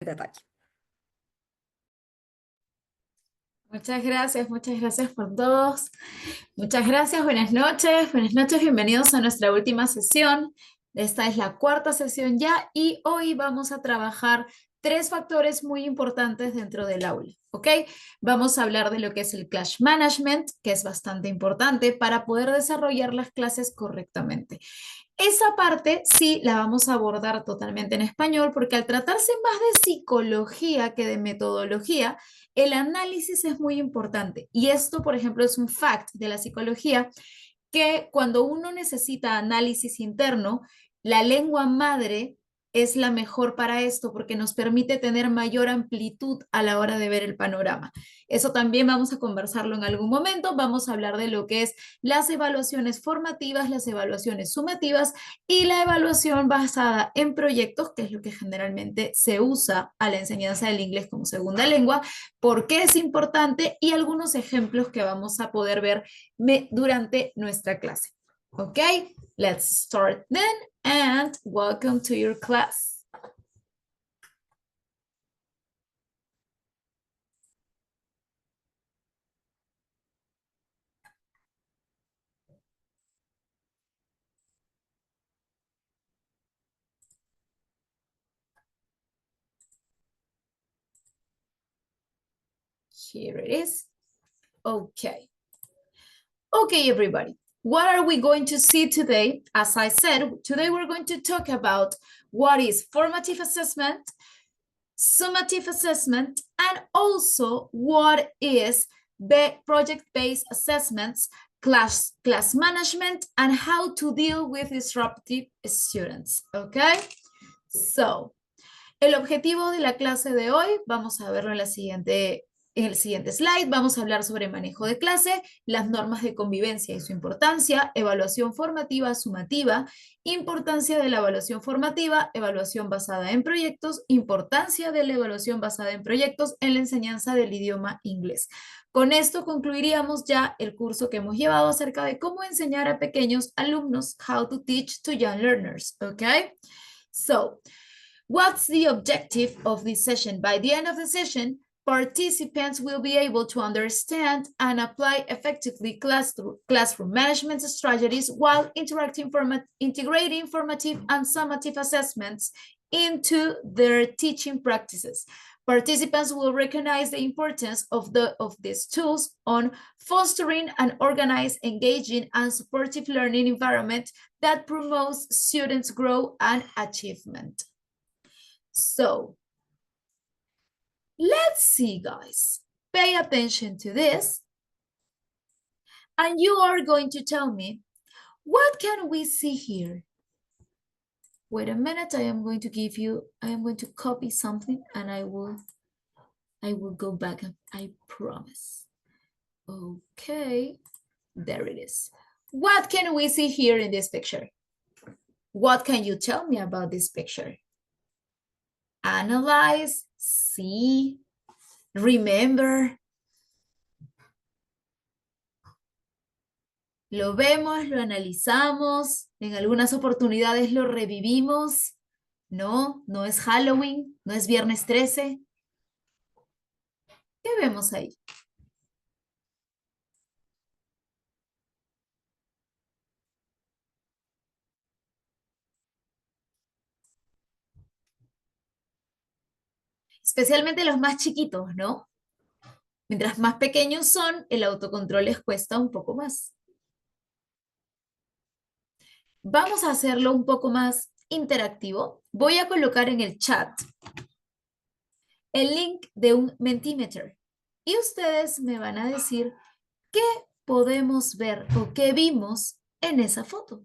de ataque. Muchas gracias por todos. Muchas gracias, buenas noches, bienvenidos a nuestra última sesión. Esta es la cuarta sesión ya y hoy vamos a trabajar tres factores muy importantes dentro del aula, ¿ok? Vamos a hablar de lo que es el class management, que es bastante importante para poder desarrollar las clases correctamente. Esa parte sí la vamos a abordar totalmente en español porque al tratarse más de psicología que de metodología, el análisis es muy importante. Y esto, por ejemplo, es un fact de la psicología que cuando uno necesita análisis interno, la lengua madre es la mejor para esto porque nos permite tener mayor amplitud a la hora de ver el panorama. Eso también vamos a conversarlo en algún momento. Vamos a hablar de lo que es las evaluaciones formativas, las evaluaciones sumativas y la evaluación basada en proyectos, que es lo que generalmente se usa a la enseñanza del inglés como segunda lengua, por qué es importante y algunos ejemplos que vamos a poder ver durante nuestra clase. Ok, let's start then and welcome to your class. Here it is. Okay. Okay, everybody. What are we going to see today? As I said, today we're going to talk about what is formative assessment, summative assessment, and also what is project-based assessments, class management, and how to deal with disruptive students. Okay? So, el objetivo de la clase de hoy, vamos a verlo en el siguiente slide, vamos a hablar sobre manejo de clase, las normas de convivencia y su importancia, evaluación formativa sumativa, importancia de la evaluación formativa, evaluación basada en proyectos, importancia de la evaluación basada en proyectos en la enseñanza del idioma inglés. Con esto concluiríamos ya el curso que hemos llevado acerca de cómo enseñar a pequeños alumnos, how to teach to young learners, ¿ok? So, what's the objective of this session? By the end of the session, participants will be able to understand and apply effectively classroom management strategies while integrating formative and summative assessments into their teaching practices. Participants will recognize the importance of these tools on fostering an organized, engaging, and supportive learning environment that promotes students' growth and achievement. So, let's see, guys. Pay attention to this. And you are going to tell me, what can we see here? Wait a minute, I am going to copy something and I will go back, I promise. Okay, there it is. What can we see here in this picture? What can you tell me about this picture? Analyze, see, remember. Lo vemos, lo analizamos, en algunas oportunidades lo revivimos. No, no es Halloween, no es Viernes 13. ¿Qué vemos ahí? Especialmente los más chiquitos, ¿no? Mientras más pequeños son, el autocontrol les cuesta un poco más. Vamos a hacerlo un poco más interactivo. Voy a colocar en el chat el link de un Mentimeter y ustedes me van a decir qué podemos ver o qué vimos en esa foto.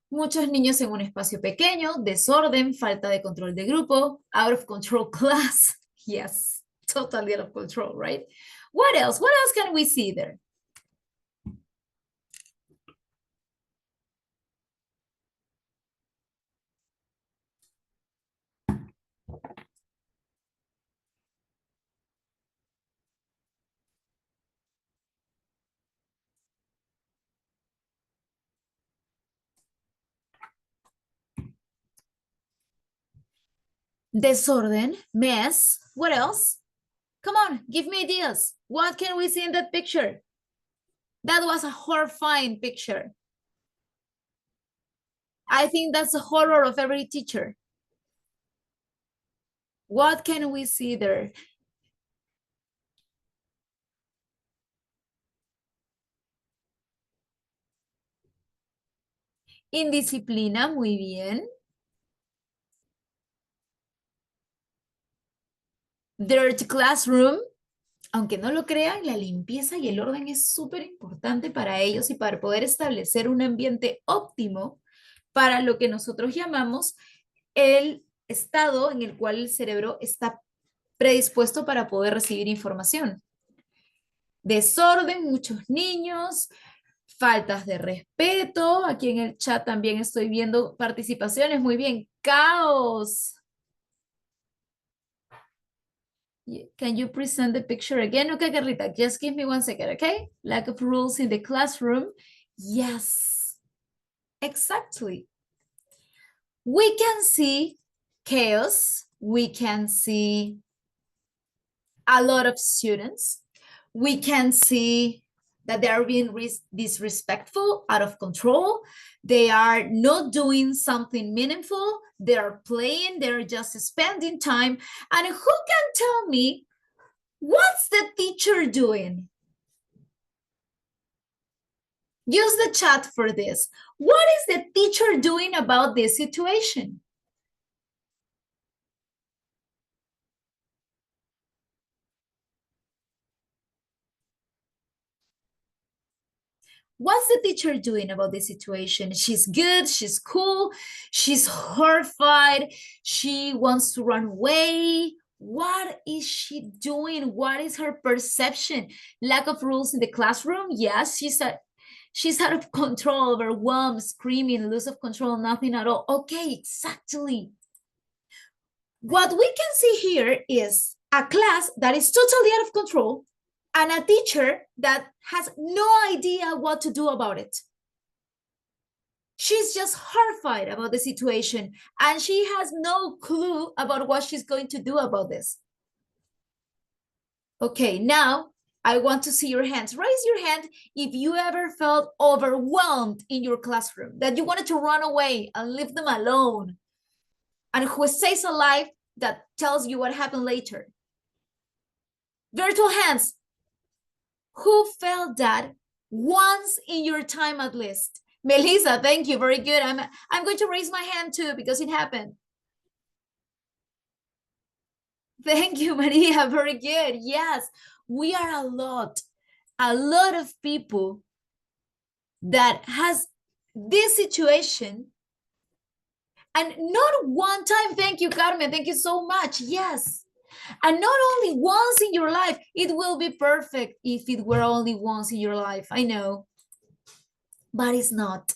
Muchos niños en un espacio pequeño, desorden, falta de control de grupo, out of control class. Yes, totally out of control, right? What else? What else can we see there? Desorden, mess. What else? Come on, give me ideas. What can we see in that picture? That was a horrifying picture. I think that's the horror of every teacher. What can we see there? Indisciplina, muy bien. Dirty classroom. Aunque no lo crean, la limpieza y el orden es súper importante para ellos y para poder establecer un ambiente óptimo para lo que nosotros llamamos el estado en el cual el cerebro está predispuesto para poder recibir información. Desorden, muchos niños, faltas de respeto. Aquí en el chat también estoy viendo participaciones. Muy bien, caos. Can you present the picture again? Okay, Carlita, just give me 1 second, okay? Lack of rules in the classroom. Yes, exactly. We can see chaos. We can see a lot of students. We can see that they are being disrespectful, out of control. They are not doing something meaningful. They are playing, they're just spending time. And who can tell me what's the teacher doing? Use the chat for this. What is the teacher doing about this situation? What's the teacher doing about this situation? She's good, she's cool, she's horrified, she wants to run away. What is she doing? What is her perception? Lack of rules in the classroom? Yes, she's out of control, overwhelmed, screaming, loss of control, nothing at all. Okay, exactly. What we can see here is a class that is totally out of control and a teacher that has no idea what to do about it. She's just horrified about the situation and she has no clue about what she's going to do about this. Okay, now I want to see your hands. Raise your hand if you ever felt overwhelmed in your classroom, that you wanted to run away and leave them alone. And who stays alive that tells you what happened later. Virtual hands. Who felt that once in your time at least? Melissa, thank you, very good. I'm going to raise my hand too because it happened. Thank you, Maria, very good. Yes, we are a lot of people that has this situation. And not one time, thank you, Carmen, thank you so much, yes. And not only once in your life, it will be perfect if it were only once in your life, I know, but it's not.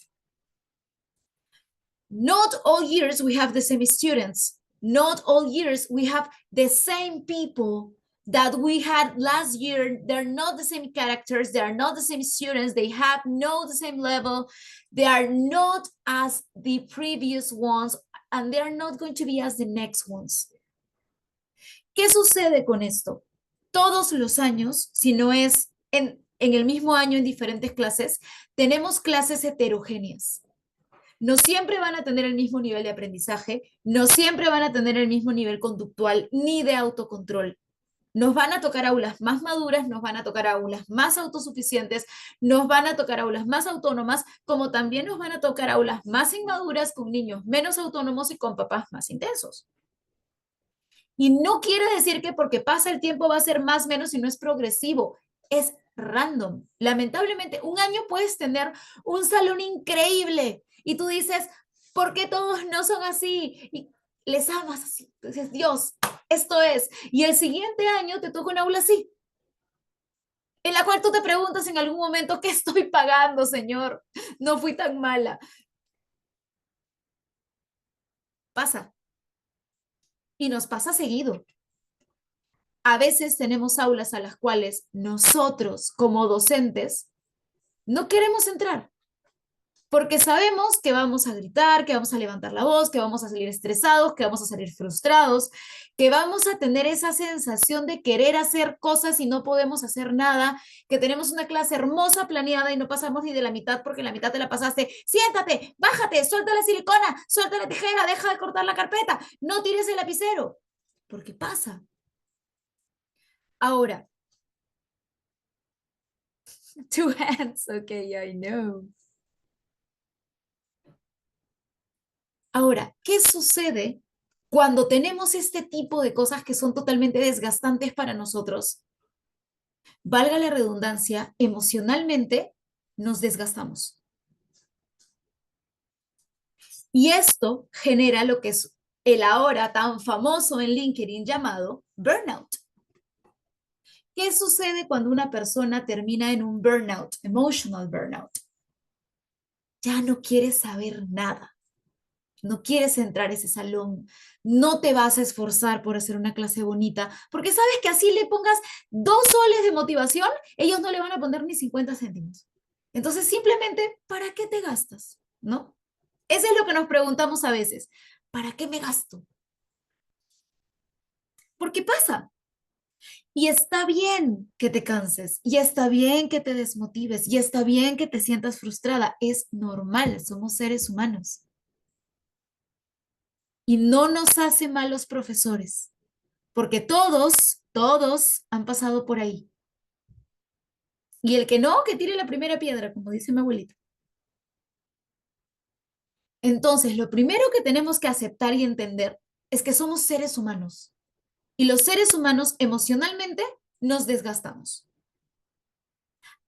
Not all years we have the same students. Not all years we have the same people that we had last year. They're not the same characters. They are not the same students. They have not the same level. They are not as the previous ones, and they are not going to be as the next ones. ¿Qué sucede con esto? Todos los años, si no es en el mismo año en diferentes clases, tenemos clases heterogéneas. No siempre van a tener el mismo nivel de aprendizaje, no siempre van a tener el mismo nivel conductual ni de autocontrol. Nos van a tocar aulas más maduras, nos van a tocar aulas más autosuficientes, nos van a tocar aulas más autónomas, como también nos van a tocar aulas más inmaduras con niños menos autónomos y con papás más intensos. Y no quiere decir que porque pasa el tiempo va a ser más, menos y no es progresivo. Es random. Lamentablemente, un año puedes tener un salón increíble Y tú dices, ¿por qué todos no son así? Y les amas así. Dices, Dios, esto es. Y el siguiente año te toca un aula así, en la cual tú te preguntas en algún momento, ¿qué estoy pagando, Señor? No fui tan mala. Pasa. Y nos pasa seguido. A veces tenemos aulas a las cuales nosotros, como docentes, no queremos entrar porque sabemos que vamos a gritar, que vamos a levantar la voz, que vamos a salir estresados, que vamos a salir frustrados, que vamos a tener esa sensación de querer hacer cosas y no podemos hacer nada, que tenemos una clase hermosa planeada y no pasamos ni de la mitad porque la mitad te la pasaste. Siéntate, bájate, suelta la silicona, suelta la tijera, deja de cortar la carpeta, no tires el lapicero, porque pasa. Ahora, two hands, okay, I know. Ahora, ¿qué sucede cuando tenemos este tipo de cosas que son totalmente desgastantes para nosotros? Valga la redundancia, emocionalmente nos desgastamos. Y esto genera lo que es el ahora tan famoso en LinkedIn llamado burnout. ¿Qué sucede cuando una persona termina en un burnout, emotional burnout? Ya no quiere saber nada. No quieres entrar a ese salón, no te vas a esforzar por hacer una clase bonita, porque sabes que así le pongas 2 soles de motivación, ellos no le van a poner ni 50 céntimos. Entonces, simplemente, ¿para qué te gastas? ¿No? Eso es lo que nos preguntamos a veces. ¿Para qué me gasto? Porque pasa. Y está bien que te canses, y está bien que te desmotives, y está bien que te sientas frustrada. Es normal, somos seres humanos. Y no nos hace malos profesores. Porque todos han pasado por ahí. Y el que no, que tire la primera piedra, como dice mi abuelita. Entonces, lo primero que tenemos que aceptar y entender es que somos seres humanos. Y los seres humanos emocionalmente nos desgastamos.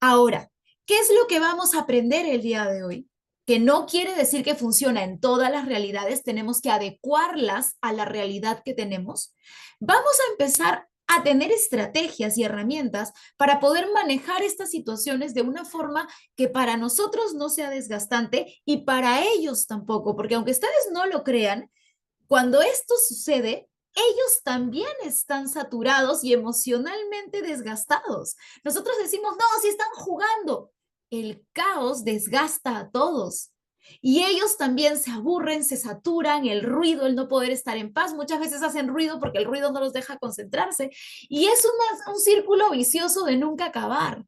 Ahora, ¿qué es lo que vamos a aprender el día de hoy? Que no quiere decir que funciona en todas las realidades, tenemos que adecuarlas a la realidad que tenemos. Vamos a empezar a tener estrategias y herramientas para poder manejar estas situaciones de una forma que para nosotros no sea desgastante y para ellos tampoco, porque aunque ustedes no lo crean, cuando esto sucede, ellos también están saturados y emocionalmente desgastados. Nosotros decimos, no, si están jugando. El caos desgasta a todos. Y ellos también se aburren, se saturan, el ruido, el no poder estar en paz. Muchas veces hacen ruido porque el ruido no los deja concentrarse. Y es un círculo vicioso de nunca acabar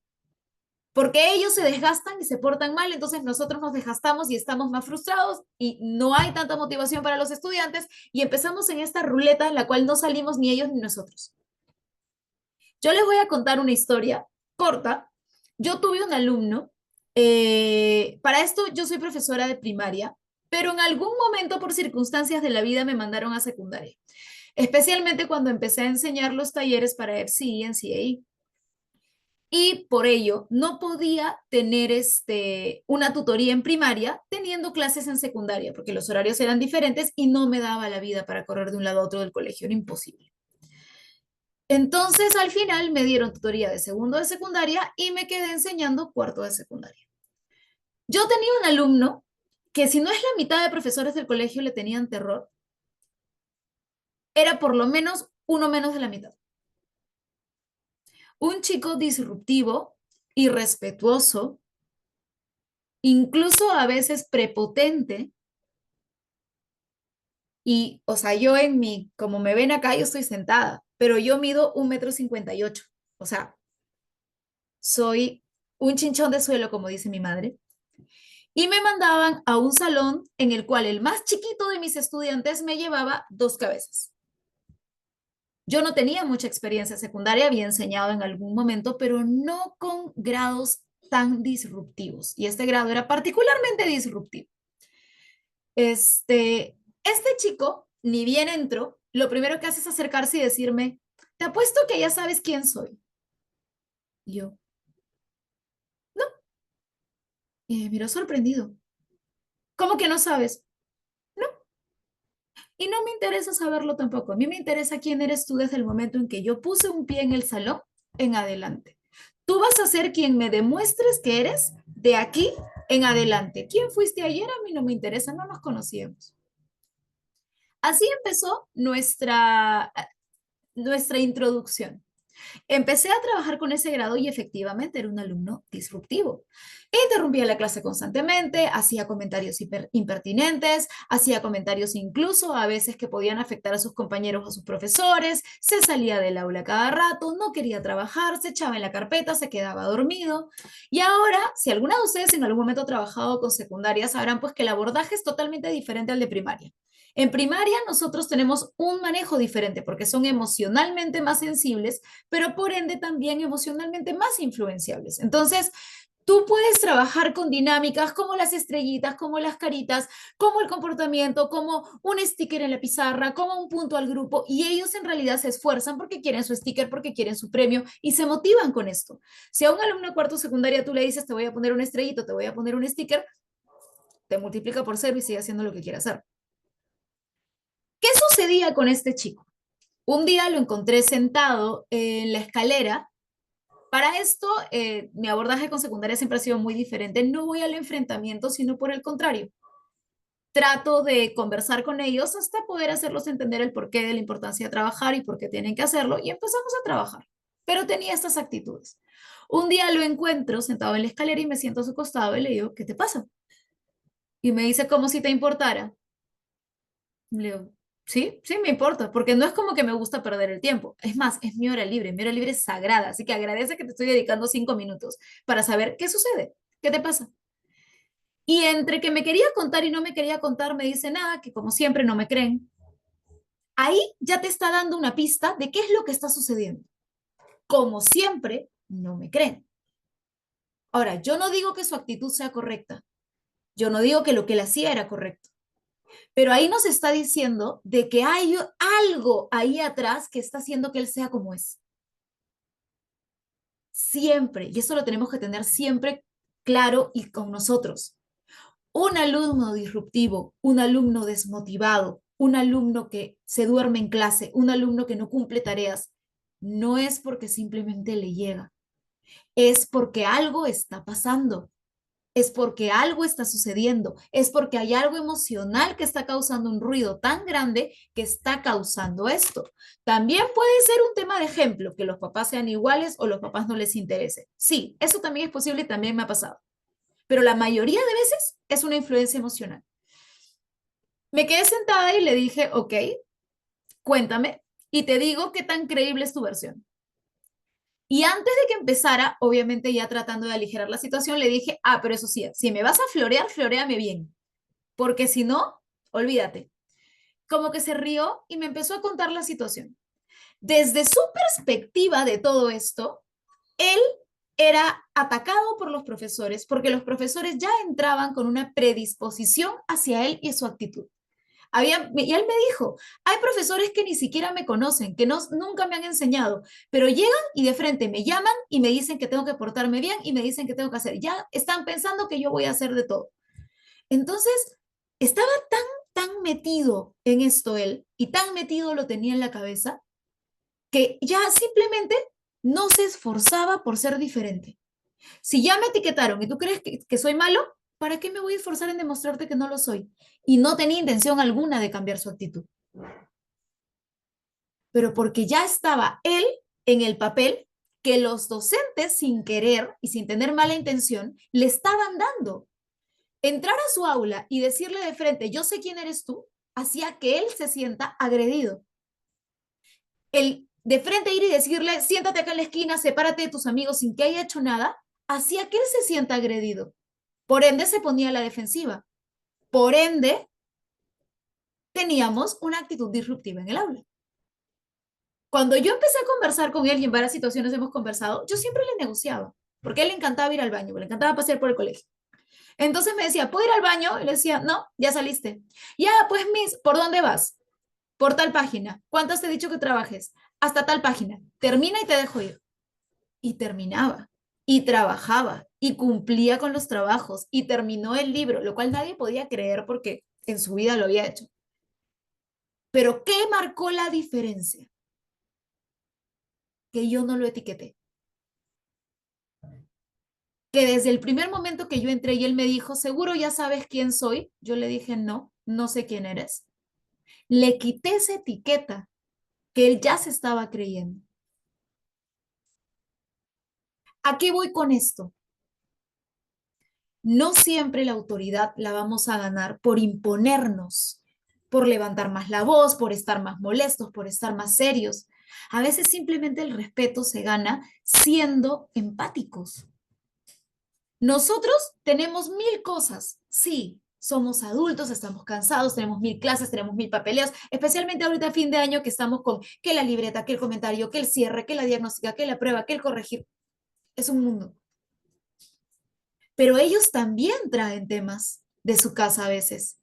porque ellos se desgastan y se portan mal, entonces nosotros nos desgastamos y estamos más frustrados y no hay tanta motivación para los estudiantes y empezamos en esta ruleta en la cual no salimos ni ellos ni nosotros. Yo les voy a contar una historia corta. Yo tuve un alumno, para esto yo soy profesora de primaria, pero en algún momento por circunstancias de la vida me mandaron a secundaria, especialmente cuando empecé a enseñar los talleres para FCE y NCAE y por ello no podía tener una tutoría en primaria teniendo clases en secundaria, porque los horarios eran diferentes y no me daba la vida para correr de un lado a otro del colegio, era imposible. Entonces, al final me dieron tutoría de segundo de secundaria y me quedé enseñando cuarto de secundaria. Yo tenía un alumno que si no es la mitad de profesores del colegio le tenían terror, era por lo menos uno menos de la mitad. Un chico disruptivo, irrespetuoso, incluso a veces prepotente. Y, o sea, yo en mi, como me ven acá, yo estoy sentada, pero yo mido 1,58 m. O sea, soy un chinchón de suelo, como dice mi madre. Y me mandaban a un salón en el cual el más chiquito de mis estudiantes me llevaba 2 cabezas. Yo no tenía mucha experiencia secundaria, había enseñado en algún momento, pero no con grados tan disruptivos. Y este grado era particularmente disruptivo. Este chico, ni bien entró, lo primero que hace es acercarse y decirme, te apuesto que ya sabes quién soy. Y yo, no, y me miró sorprendido. ¿Cómo que no sabes? No, y no me interesa saberlo tampoco. A mí me interesa quién eres tú desde el momento en que yo puse un pie en el salón en adelante. Tú vas a ser quien me demuestres que eres de aquí en adelante. ¿Quién fuiste ayer? A mí no me interesa, no nos conocíamos. Así empezó nuestra introducción. Empecé a trabajar con ese grado y efectivamente era un alumno disruptivo. Interrumpía la clase constantemente, hacía comentarios impertinentes, hacía comentarios incluso a veces que podían afectar a sus compañeros o a sus profesores, se salía del aula cada rato, no quería trabajar, se echaba en la carpeta, se quedaba dormido. Y ahora, si alguna de ustedes en algún momento ha trabajado con secundaria, sabrán pues que el abordaje es totalmente diferente al de primaria. En primaria nosotros tenemos un manejo diferente porque son emocionalmente más sensibles, pero por ende también emocionalmente más influenciables. Entonces, tú puedes trabajar con dinámicas como las estrellitas, como las caritas, como el comportamiento, como un sticker en la pizarra, como un punto al grupo, y ellos en realidad se esfuerzan porque quieren su sticker, porque quieren su premio y se motivan con esto. Si a un alumno de cuarto secundaria tú le dices, te voy a poner un estrellito, te voy a poner un sticker, te multiplica por cero y sigue haciendo lo que quiere hacer. ¿Qué sucedía con este chico? Un día lo encontré sentado en la escalera. Para esto, mi abordaje con secundaria siempre ha sido muy diferente. No voy al enfrentamiento, sino por el contrario. Trato de conversar con ellos hasta poder hacerlos entender el porqué de la importancia de trabajar y por qué tienen que hacerlo, y empezamos a trabajar. Pero tenía estas actitudes. Un día lo encuentro sentado en la escalera y me siento a su costado y le digo, ¿qué te pasa? Y me dice, como si te importara. Le digo, sí, sí me importa, porque no es como que me gusta perder el tiempo. Es más, es mi hora libre es sagrada, así que agradece que te estoy dedicando 5 minutos para saber qué sucede, qué te pasa. Y entre que me quería contar y no me quería contar, me dice nada, que como siempre no me creen. Ahí ya te está dando una pista de qué es lo que está sucediendo. Como siempre, no me creen. Ahora, yo no digo que su actitud sea correcta, yo no digo que lo que él hacía era correcto. Pero ahí nos está diciendo de que hay algo ahí atrás que está haciendo que él sea como es. Siempre, y eso lo tenemos que tener siempre claro y con nosotros. Un alumno disruptivo, un alumno desmotivado, un alumno que se duerme en clase, un alumno que no cumple tareas, no es porque simplemente le llega, es porque algo está pasando, es porque algo está sucediendo, es porque hay algo emocional que está causando un ruido tan grande que está causando esto. También puede ser un tema de ejemplo, que los papás sean iguales o los papás no les interese. Sí, eso también es posible y también me ha pasado. Pero la mayoría de veces es una influencia emocional. Me quedé sentada y le dije, ok, cuéntame y te digo qué tan creíble es tu versión. Y antes de que empezara, obviamente ya tratando de aligerar la situación, le dije, pero eso sí, si me vas a florear, floreame bien, porque si no, olvídate. Como que se rió y me empezó a contar la situación. Desde su perspectiva de todo esto, él era atacado por los profesores porque los profesores ya entraban con una predisposición hacia él y su actitud. Y él me dijo, hay profesores que ni siquiera me conocen, que no, nunca me han enseñado, pero llegan y de frente me llaman y me dicen que tengo que portarme bien y me dicen que tengo que hacer. Ya están pensando que yo voy a hacer de todo. Entonces, estaba tan metido en esto él y tan metido lo tenía en la cabeza que ya simplemente no se esforzaba por ser diferente. Si ya me etiquetaron y tú crees que soy malo, ¿para qué me voy a esforzar en demostrarte que no lo soy? Y no tenía intención alguna de cambiar su actitud. Pero porque ya estaba él en el papel que los docentes, sin querer y sin tener mala intención, le estaban dando. Entrar a su aula y decirle de frente, yo sé quién eres tú, hacía que él se sienta agredido. El de frente ir y decirle, siéntate acá en la esquina, sepárate de tus amigos sin que haya hecho nada, hacía que él se sienta agredido. Por ende, se ponía a la defensiva. Por ende, teníamos una actitud disruptiva en el aula. Cuando yo empecé a conversar con él y en varias situaciones hemos conversado, yo siempre le negociaba, porque a él le encantaba ir al baño, le encantaba pasear por el colegio. Entonces me decía, ¿puedo ir al baño? Y le decía, no, ya saliste. Ya, pues, Miss, ¿por dónde vas? Por tal página. ¿Cuántas te he dicho que trabajes? Hasta tal página. Termina y te dejo ir. Y terminaba. Y trabajaba. y cumplía con los trabajos y terminó el libro, lo cual nadie podía creer porque en su vida lo había hecho. Pero ¿qué marcó la diferencia? Que yo no lo etiqueté. Que desde el primer momento que yo entré y él me dijo, ¿seguro ya sabes quién soy? Yo le dije, no, no sé quién eres. Le quité esa etiqueta que él ya se estaba creyendo. ¿A qué voy con esto? No siempre la autoridad la vamos a ganar por imponernos, por levantar más la voz, por estar más molestos, por estar más serios. A veces simplemente el respeto se gana siendo empáticos. Nosotros tenemos mil cosas, sí, somos adultos, estamos cansados, tenemos mil clases, tenemos mil papeleos, especialmente ahorita a fin de año que estamos con que la libreta, que el comentario, que el cierre, que la diagnóstica, que la prueba, que el corregir. Es un mundo. Pero ellos también traen temas de su casa a veces,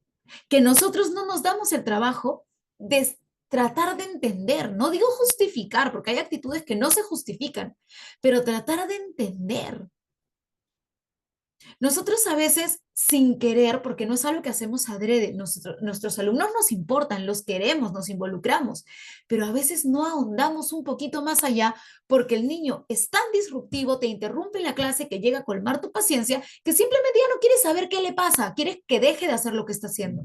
que nosotros no nos damos el trabajo de tratar de entender, no digo justificar, porque hay actitudes que no se justifican, pero tratar de entender. Nosotros a veces, sin querer, porque no es algo que hacemos adrede, nuestros alumnos nos importan, los queremos, nos involucramos, pero a veces no ahondamos un poquito más allá porque el niño es tan disruptivo, te interrumpe la clase, que llega a colmar tu paciencia, que simplemente ya no quieres saber qué le pasa, quieres que deje de hacer lo que está haciendo.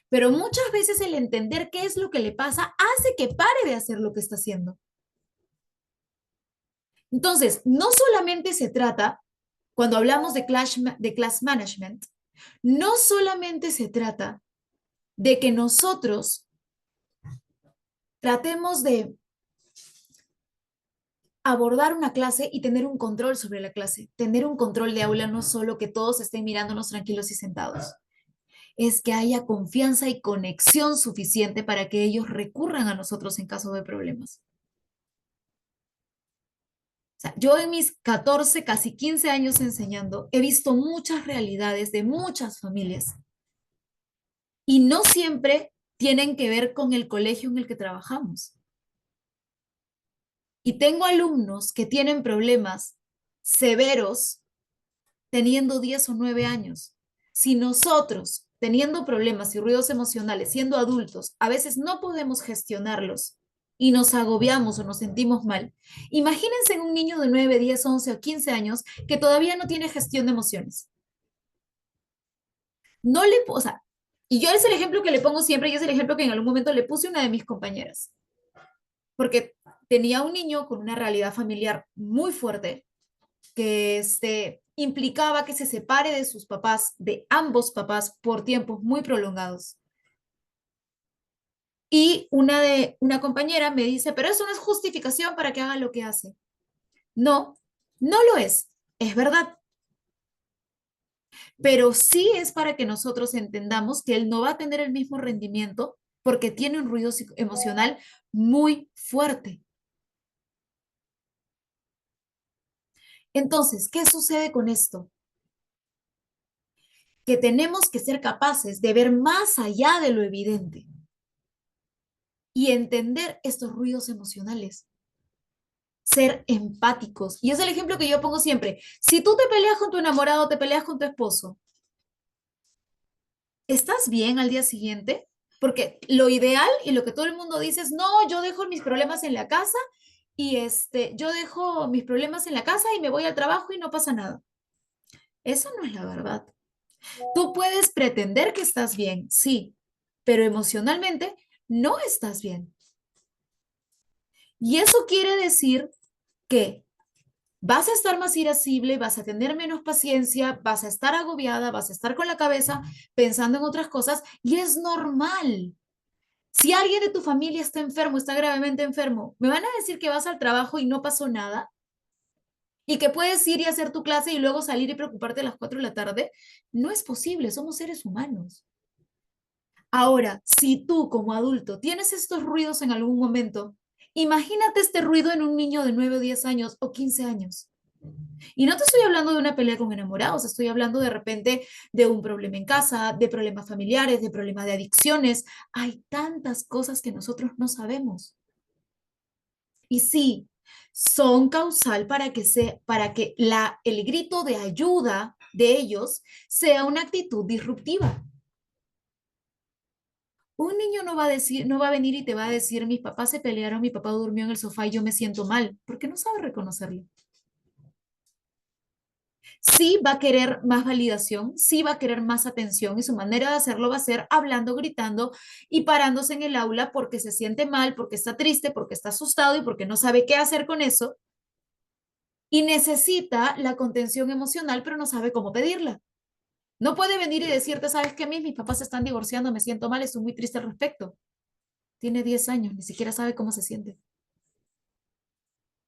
Pero muchas veces el entender qué es lo que le pasa hace que pare de hacer lo que está haciendo. Entonces, no solamente se trata, cuando hablamos de class management, no solamente se trata de que nosotros tratemos de abordar una clase y tener un control sobre la clase. Tener un control de aula no solo que todos estén mirándonos tranquilos y sentados, es que haya confianza y conexión suficiente para que ellos recurran a nosotros en caso de problemas. O sea, yo en mis 14, casi 15 años enseñando, he visto muchas realidades de muchas familias y no siempre tienen que ver con el colegio en el que trabajamos. Y tengo alumnos que tienen problemas severos teniendo 10 o 9 años. Si nosotros, teniendo problemas y ruidos emocionales, siendo adultos, a veces no podemos gestionarlos y nos agobiamos o nos sentimos mal, imagínense en un niño de 9, 10, 11 o 15 años que todavía no tiene gestión de emociones. No le, o sea, y yo es el ejemplo que le pongo siempre y es el ejemplo que en algún momento le puse a una de mis compañeras, porque tenía un niño con una realidad familiar muy fuerte que implicaba que se separe de sus papás, de ambos papás, por tiempos muy prolongados. Y una compañera me dice, pero eso no es justificación para que haga lo que hace. No, no lo es verdad, pero sí es para que nosotros entendamos que él no va a tener el mismo rendimiento porque tiene un ruido emocional muy fuerte. Entonces, ¿qué sucede con esto? Que tenemos que ser capaces de ver más allá de lo evidente y entender estos ruidos emocionales, ser empáticos. Y es el ejemplo que yo pongo siempre. Si tú te peleas con tu enamorado, te peleas con tu esposo, ¿estás bien al día siguiente? Porque lo ideal y lo que todo el mundo dice es, no, yo dejo mis problemas en la casa y yo dejo mis problemas en la casa y me voy al trabajo y no pasa nada. Eso no es la verdad. Tú puedes pretender que estás bien, sí, pero emocionalmente no estás bien. Y eso quiere decir que vas a estar más irascible, vas a tener menos paciencia, vas a estar agobiada, vas a estar con la cabeza pensando en otras cosas y es normal. Si alguien de tu familia está enfermo, está gravemente enfermo, ¿me van a decir que vas al trabajo y no pasó nada? ¿Y que puedes ir y hacer tu clase y luego salir y preocuparte a las 4 de la tarde? No es posible, somos seres humanos. Ahora, si tú como adulto tienes estos ruidos en algún momento, imagínate este ruido en un niño de 9 o 10 años o 15 años. Y no te estoy hablando de una pelea con enamorados, estoy hablando de repente de un problema en casa, de problemas familiares, de problemas de adicciones. Hay tantas cosas que nosotros no sabemos. Y sí, son causal para que el grito de ayuda de ellos sea una actitud disruptiva. Un niño no va a decir, no va a venir y te va a decir, mis papás se pelearon, mi papá durmió en el sofá y yo me siento mal, porque no sabe reconocerlo. Sí va a querer más validación, sí va a querer más atención y su manera de hacerlo va a ser hablando, gritando y parándose en el aula porque se siente mal, porque está triste, porque está asustado y porque no sabe qué hacer con eso y necesita la contención emocional, pero no sabe cómo pedirla. No puede venir y decirte, ¿sabes qué? Mis papás se están divorciando, me siento mal, estoy muy triste al respecto. Tiene 10 años, ni siquiera sabe cómo se siente.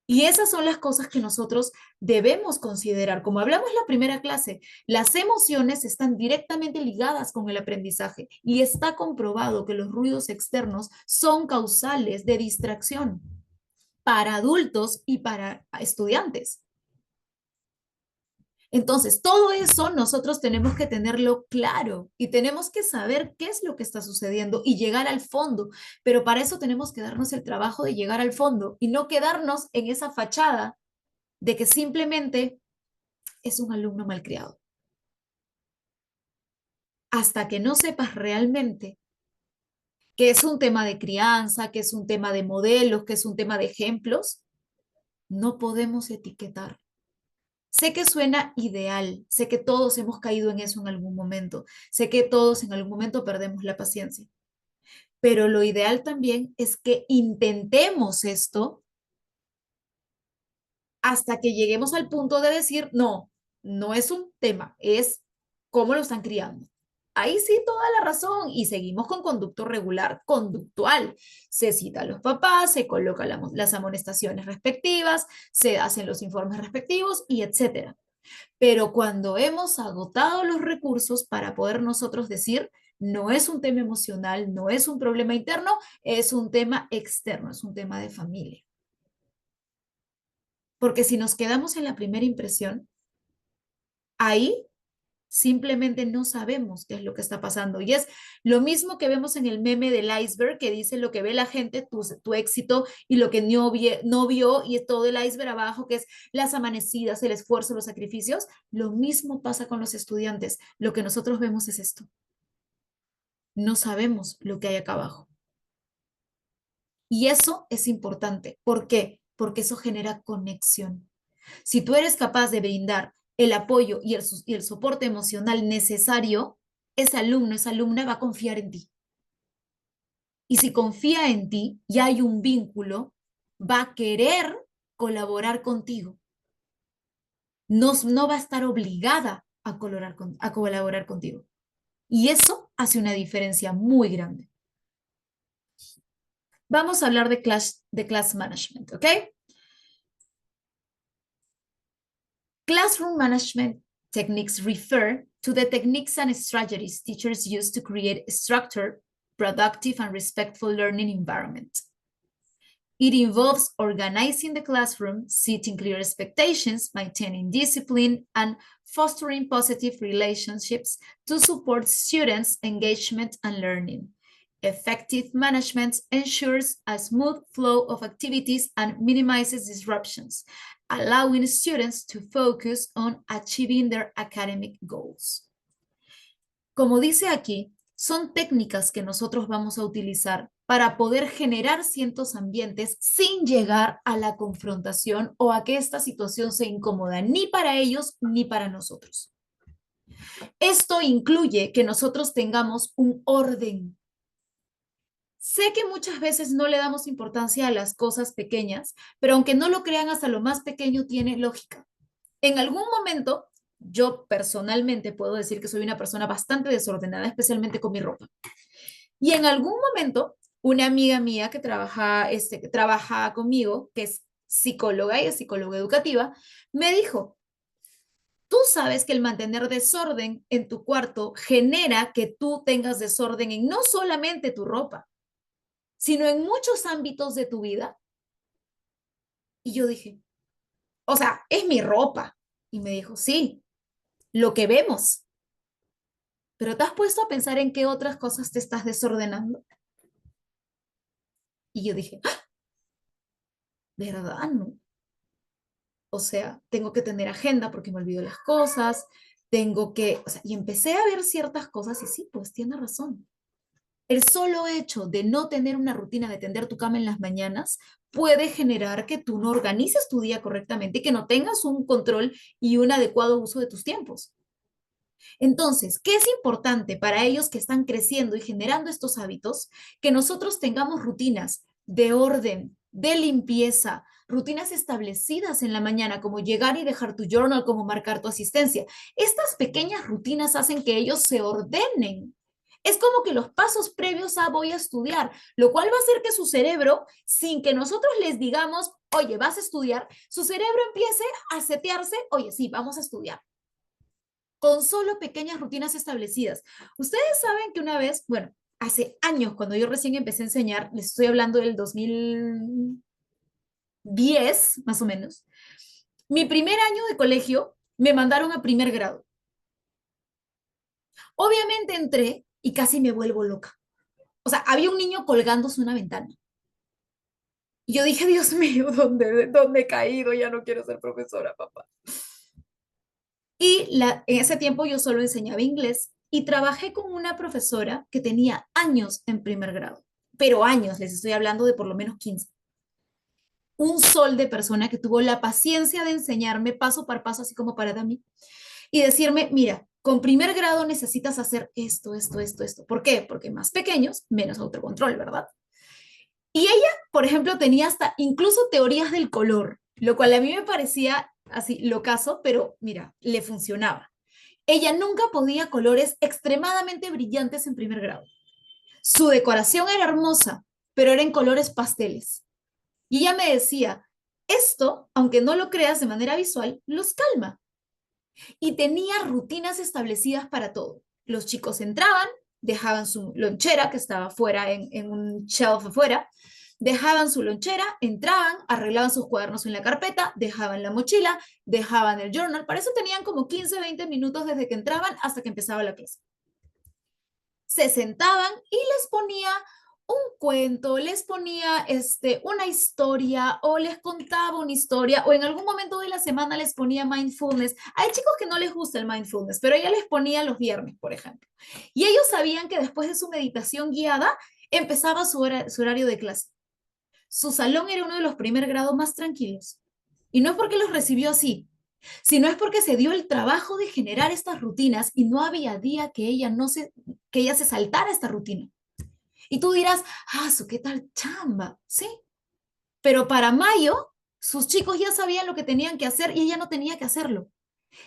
Y esas son las cosas que nosotros debemos considerar. Como hablamos en la primera clase, las emociones están directamente ligadas con el aprendizaje y está comprobado que los ruidos externos son causales de distracción para adultos y para estudiantes. Entonces, todo eso nosotros tenemos que tenerlo claro y tenemos que saber qué es lo que está sucediendo y llegar al fondo. Pero para eso tenemos que darnos el trabajo de llegar al fondo y no quedarnos en esa fachada de que simplemente es un alumno malcriado. Hasta que no sepas realmente que es un tema de crianza, que es un tema de modelos, que es un tema de ejemplos, no podemos etiquetar. Sé que suena ideal, sé que todos hemos caído en eso en algún momento, sé que todos en algún momento perdemos la paciencia, pero lo ideal también es que intentemos esto hasta que lleguemos al punto de decir, no, no es un tema, es cómo lo están criando. Ahí sí, toda la razón. Y seguimos con conducto regular, conductual. Se cita a los papás, se colocan las amonestaciones respectivas, se hacen los informes respectivos y etcétera. Pero cuando hemos agotado los recursos para poder nosotros decir, no es un tema emocional, no es un problema interno, es un tema externo, es un tema de familia. Porque si nos quedamos en la primera impresión, ahí simplemente no sabemos qué es lo que está pasando. Y es lo mismo que vemos en el meme del iceberg que dice lo que ve la gente, tu éxito y lo que no vio y todo el iceberg abajo, que es las amanecidas, el esfuerzo, los sacrificios. Lo mismo pasa con los estudiantes. Lo que nosotros vemos es esto. No sabemos lo que hay acá abajo. Y eso es importante. ¿Por qué? Porque eso genera conexión. Si tú eres capaz de brindar el apoyo y el soporte emocional necesario, ese alumno, esa alumna va a confiar en ti. Y si confía en ti y hay un vínculo, va a querer colaborar contigo. No, no va a estar obligada a colaborar contigo. Y eso hace una diferencia muy grande. Vamos a hablar de class management, ¿ok? Classroom management techniques refer to the techniques and strategies teachers use to create a structured, productive, and respectful learning environment. It involves organizing the classroom, setting clear expectations, maintaining discipline, and fostering positive relationships to support students' engagement and learning. Effective management ensures a smooth flow of activities and minimizes disruptions, allowing students to focus on achieving their academic goals. Como dice aquí, son técnicas que nosotros vamos a utilizar para poder generar ciertos ambientes sin llegar a la confrontación o a que esta situación sea incómoda ni para ellos ni para nosotros. Esto incluye que nosotros tengamos un orden. Sé que muchas veces no le damos importancia a las cosas pequeñas, pero aunque no lo crean, hasta lo más pequeño tiene lógica. En algún momento, yo personalmente puedo decir que soy una persona bastante desordenada, especialmente con mi ropa. Y en algún momento, una amiga mía que trabaja conmigo, que es psicóloga y es psicóloga educativa, me dijo, tú sabes que el mantener desorden en tu cuarto genera que tú tengas desorden en no solamente tu ropa, sino en muchos ámbitos de tu vida. Y yo dije, o sea, es mi ropa. Y me dijo, sí, lo que vemos. Pero ¿te has puesto a pensar en qué otras cosas te estás desordenando? Y yo dije, ¡ah! ¿verdad? No. O sea, tengo que tener agenda porque me olvido las cosas, tengo que, o sea, y empecé a ver ciertas cosas y sí, pues tiene razón. El solo hecho de no tener una rutina de tender tu cama en las mañanas puede generar que tú no organices tu día correctamente y que no tengas un control y un adecuado uso de tus tiempos. Entonces, ¿qué es importante para ellos que están creciendo y generando estos hábitos? Que nosotros tengamos rutinas de orden, de limpieza, rutinas establecidas en la mañana, como llegar y dejar tu journal, como marcar tu asistencia. Estas pequeñas rutinas hacen que ellos se ordenen. Es como que los pasos previos a voy a estudiar, lo cual va a hacer que su cerebro, sin que nosotros les digamos, oye, vas a estudiar, su cerebro empiece a setearse, oye, sí, vamos a estudiar con solo pequeñas rutinas establecidas. Ustedes saben que una vez, bueno, hace años, cuando yo recién empecé a enseñar, les estoy hablando del 2010, más o menos, mi primer año de colegio me mandaron a primer grado. Obviamente entré y casi me vuelvo loca. O sea, había un niño colgándose una ventana. Y yo dije, Dios mío, ¿dónde he caído? Ya no quiero ser profesora, papá. Y en ese tiempo yo solo enseñaba inglés y trabajé con una profesora que tenía años en primer grado, pero años, les estoy hablando de por lo menos 15. Un sol de persona que tuvo la paciencia de enseñarme paso por paso, así como para mí, y decirme, mira, con primer grado necesitas hacer esto, esto, esto, esto. ¿Por qué? Porque más pequeños, menos autocontrol, ¿verdad? Y ella, por ejemplo, tenía hasta incluso teorías del color, lo cual a mí me parecía así locazo, pero mira, le funcionaba. Ella nunca podía colores extremadamente brillantes en primer grado. Su decoración era hermosa, pero era en colores pasteles. Y ella me decía, esto, aunque no lo creas de manera visual, los calma. Y tenía rutinas establecidas para todo. Los chicos entraban, dejaban su lonchera que estaba fuera en un shelf afuera, dejaban su lonchera, entraban, arreglaban sus cuadernos en la carpeta, dejaban la mochila, dejaban el journal. Para eso tenían como 15, 20 minutos desde que entraban hasta que empezaba la clase. Se sentaban y les ponía un cuento, les ponía una historia o les contaba una historia o en algún momento de la semana les ponía mindfulness. Hay chicos que no les gusta el mindfulness, pero ella les ponía los viernes, por ejemplo. Y ellos sabían que después de su meditación guiada empezaba su horario de clase. Su salón era uno de los primer grados más tranquilos. Y no es porque los recibió así, sino es porque se dio el trabajo de generar estas rutinas y no había día que que ella se saltara esta rutina. Y tú dirás, ¿qué tal chamba? Sí, pero para mayo sus chicos ya sabían lo que tenían que hacer y ella no tenía que hacerlo.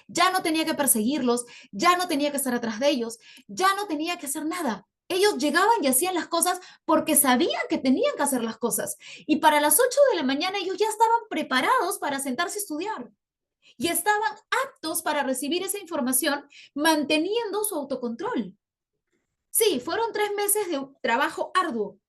Ya no tenía que perseguirlos, ya no tenía que estar atrás de ellos, ya no tenía que hacer nada. Ellos llegaban y hacían las cosas porque sabían que tenían que hacer las cosas. Y para las 8 de la mañana ellos ya estaban preparados para sentarse a estudiar y estaban aptos para recibir esa información manteniendo su autocontrol. Sí, fueron 3 meses de trabajo arduo,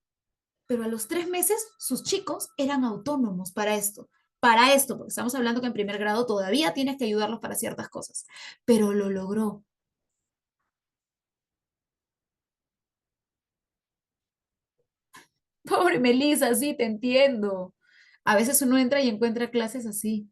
pero a los 3 meses sus chicos eran autónomos para esto, porque estamos hablando que en primer grado todavía tienes que ayudarlos para ciertas cosas, pero lo logró. Pobre Melissa, sí, te entiendo. A veces uno entra y encuentra clases así.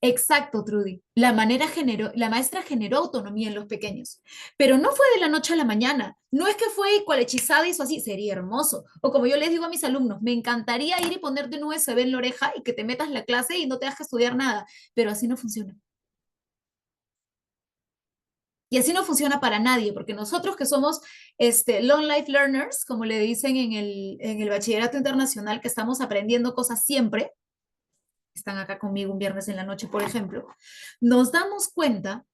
Exacto, Trudy. La maestra generó autonomía en los pequeños, pero no fue de la noche a la mañana. No es que fue y cual hechizada hizo así, sería hermoso. O como yo les digo a mis alumnos, me encantaría ir y ponerte un USB en la oreja y que te metas la clase y no te que estudiar nada, pero así no funciona. Y así no funciona para nadie, porque nosotros que somos long life learners, como le dicen en el bachillerato internacional, que estamos aprendiendo cosas siempre, están acá conmigo un viernes en la noche, por ejemplo, nos damos cuenta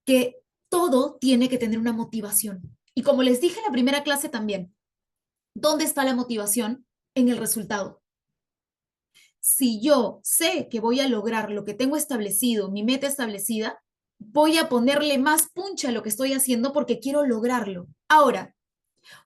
que todo tiene que tener una motivación. Y como les dije en la primera clase también, ¿dónde está la motivación? En el resultado. Si yo sé que voy a lograr lo que tengo establecido, mi meta establecida, voy a ponerle más puncha a lo que estoy haciendo porque quiero lograrlo. Ahora,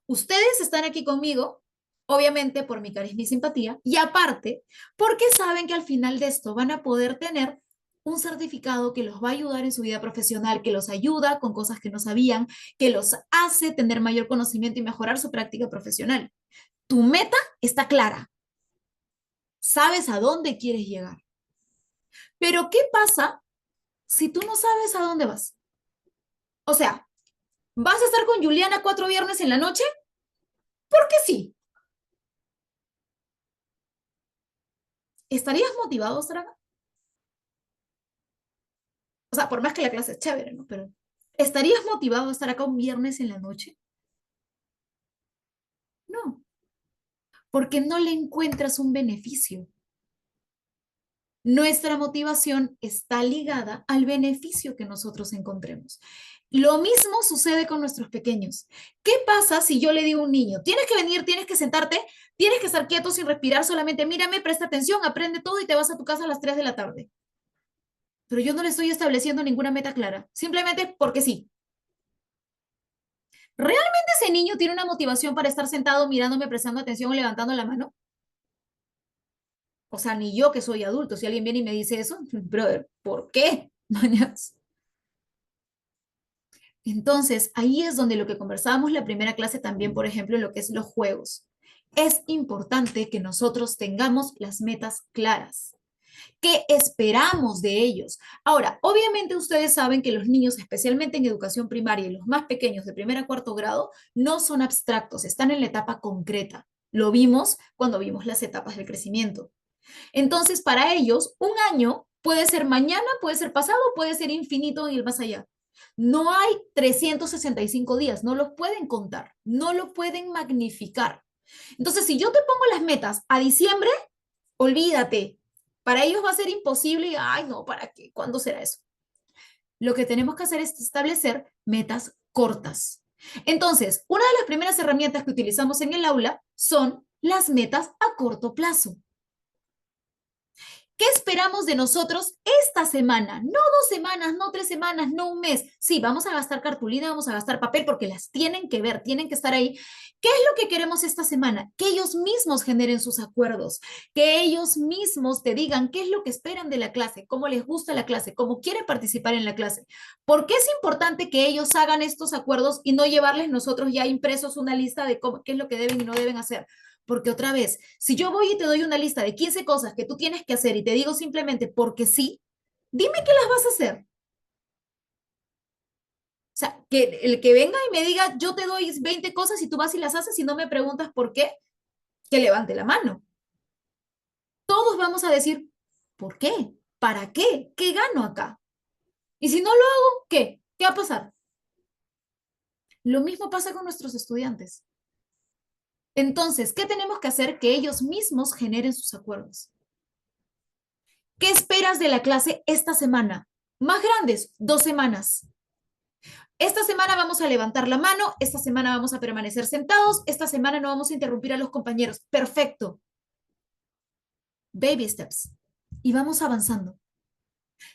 ustedes están aquí conmigo, obviamente por mi carisma y simpatía, y aparte, porque saben que al final de esto van a poder tener un certificado que los va a ayudar en su vida profesional, que los ayuda con cosas que no sabían, que los hace tener mayor conocimiento y mejorar su práctica profesional. Tu meta está clara. sabes a dónde quieres llegar. Pero ¿qué pasa si tú no sabes a dónde vas? O sea, ¿vas a estar con Juliana 4 viernes en la noche? Porque sí. ¿Estarías motivado a estar acá? O sea, por más que la clase es chévere, ¿no? Pero ¿estarías motivado a estar acá un viernes en la noche? No, porque no le encuentras un beneficio. Nuestra motivación está ligada al beneficio que nosotros encontremos. Lo mismo sucede con nuestros pequeños. ¿Qué pasa si yo le digo a un niño, tienes que venir, tienes que sentarte, tienes que estar quieto sin respirar, solamente mírame, presta atención, aprende todo y te vas a tu casa a las 3 de la tarde? Pero yo no le estoy estableciendo ninguna meta clara, simplemente porque sí. ¿Realmente ese niño tiene una motivación para estar sentado mirándome, prestando atención o levantando la mano? O sea, ni yo que soy adulto, si alguien viene y me dice eso, brother, ¿por qué? Mañas. Entonces, ahí es donde lo que conversábamos la primera clase también, por ejemplo, lo que es los juegos. Es importante que nosotros tengamos las metas claras. ¿Qué esperamos de ellos? Ahora, obviamente ustedes saben que los niños, especialmente en educación primaria y los más pequeños de primer a cuarto grado, no son abstractos, están en la etapa concreta. Lo vimos cuando vimos las etapas del crecimiento. Entonces, para ellos, un año puede ser mañana, puede ser pasado, puede ser infinito y el más allá. No hay 365 días, no los pueden contar, no lo pueden magnificar. Entonces, si yo te pongo las metas a diciembre, olvídate. Para ellos va a ser imposible y, ay, no, ¿para qué? ¿Cuándo será eso? Lo que tenemos que hacer es establecer metas cortas. Entonces, una de las primeras herramientas que utilizamos en el aula son las metas a corto plazo. ¿Qué esperamos de nosotros esta semana? No 2 semanas, no 3 semanas, no un mes. Sí, vamos a gastar cartulina, vamos a gastar papel porque las tienen que ver, tienen que estar ahí. ¿Qué es lo que queremos esta semana? Que ellos mismos generen sus acuerdos, que ellos mismos te digan qué es lo que esperan de la clase, cómo les gusta la clase, cómo quieren participar en la clase. ¿Por qué es importante que ellos hagan estos acuerdos y no llevarles nosotros ya impresos una lista de cómo, qué es lo que deben y no deben hacer? Porque otra vez, si yo voy y te doy una lista de 15 cosas que tú tienes que hacer y te digo simplemente porque sí, dime qué las vas a hacer. O sea, que el que venga y me diga, yo te doy 20 cosas y tú vas y las haces y no me preguntas por qué, que levante la mano. Todos vamos a decir, ¿por qué? ¿Para qué? ¿Qué gano acá? Y si no lo hago, ¿qué? ¿Qué va a pasar? Lo mismo pasa con nuestros estudiantes. Entonces, ¿qué tenemos que hacer? Que ellos mismos generen sus acuerdos. ¿Qué esperas de la clase esta semana? Más grandes, 2 semanas. Esta semana vamos a levantar la mano, esta semana vamos a permanecer sentados, esta semana no vamos a interrumpir a los compañeros. Perfecto. Baby steps. Y vamos avanzando.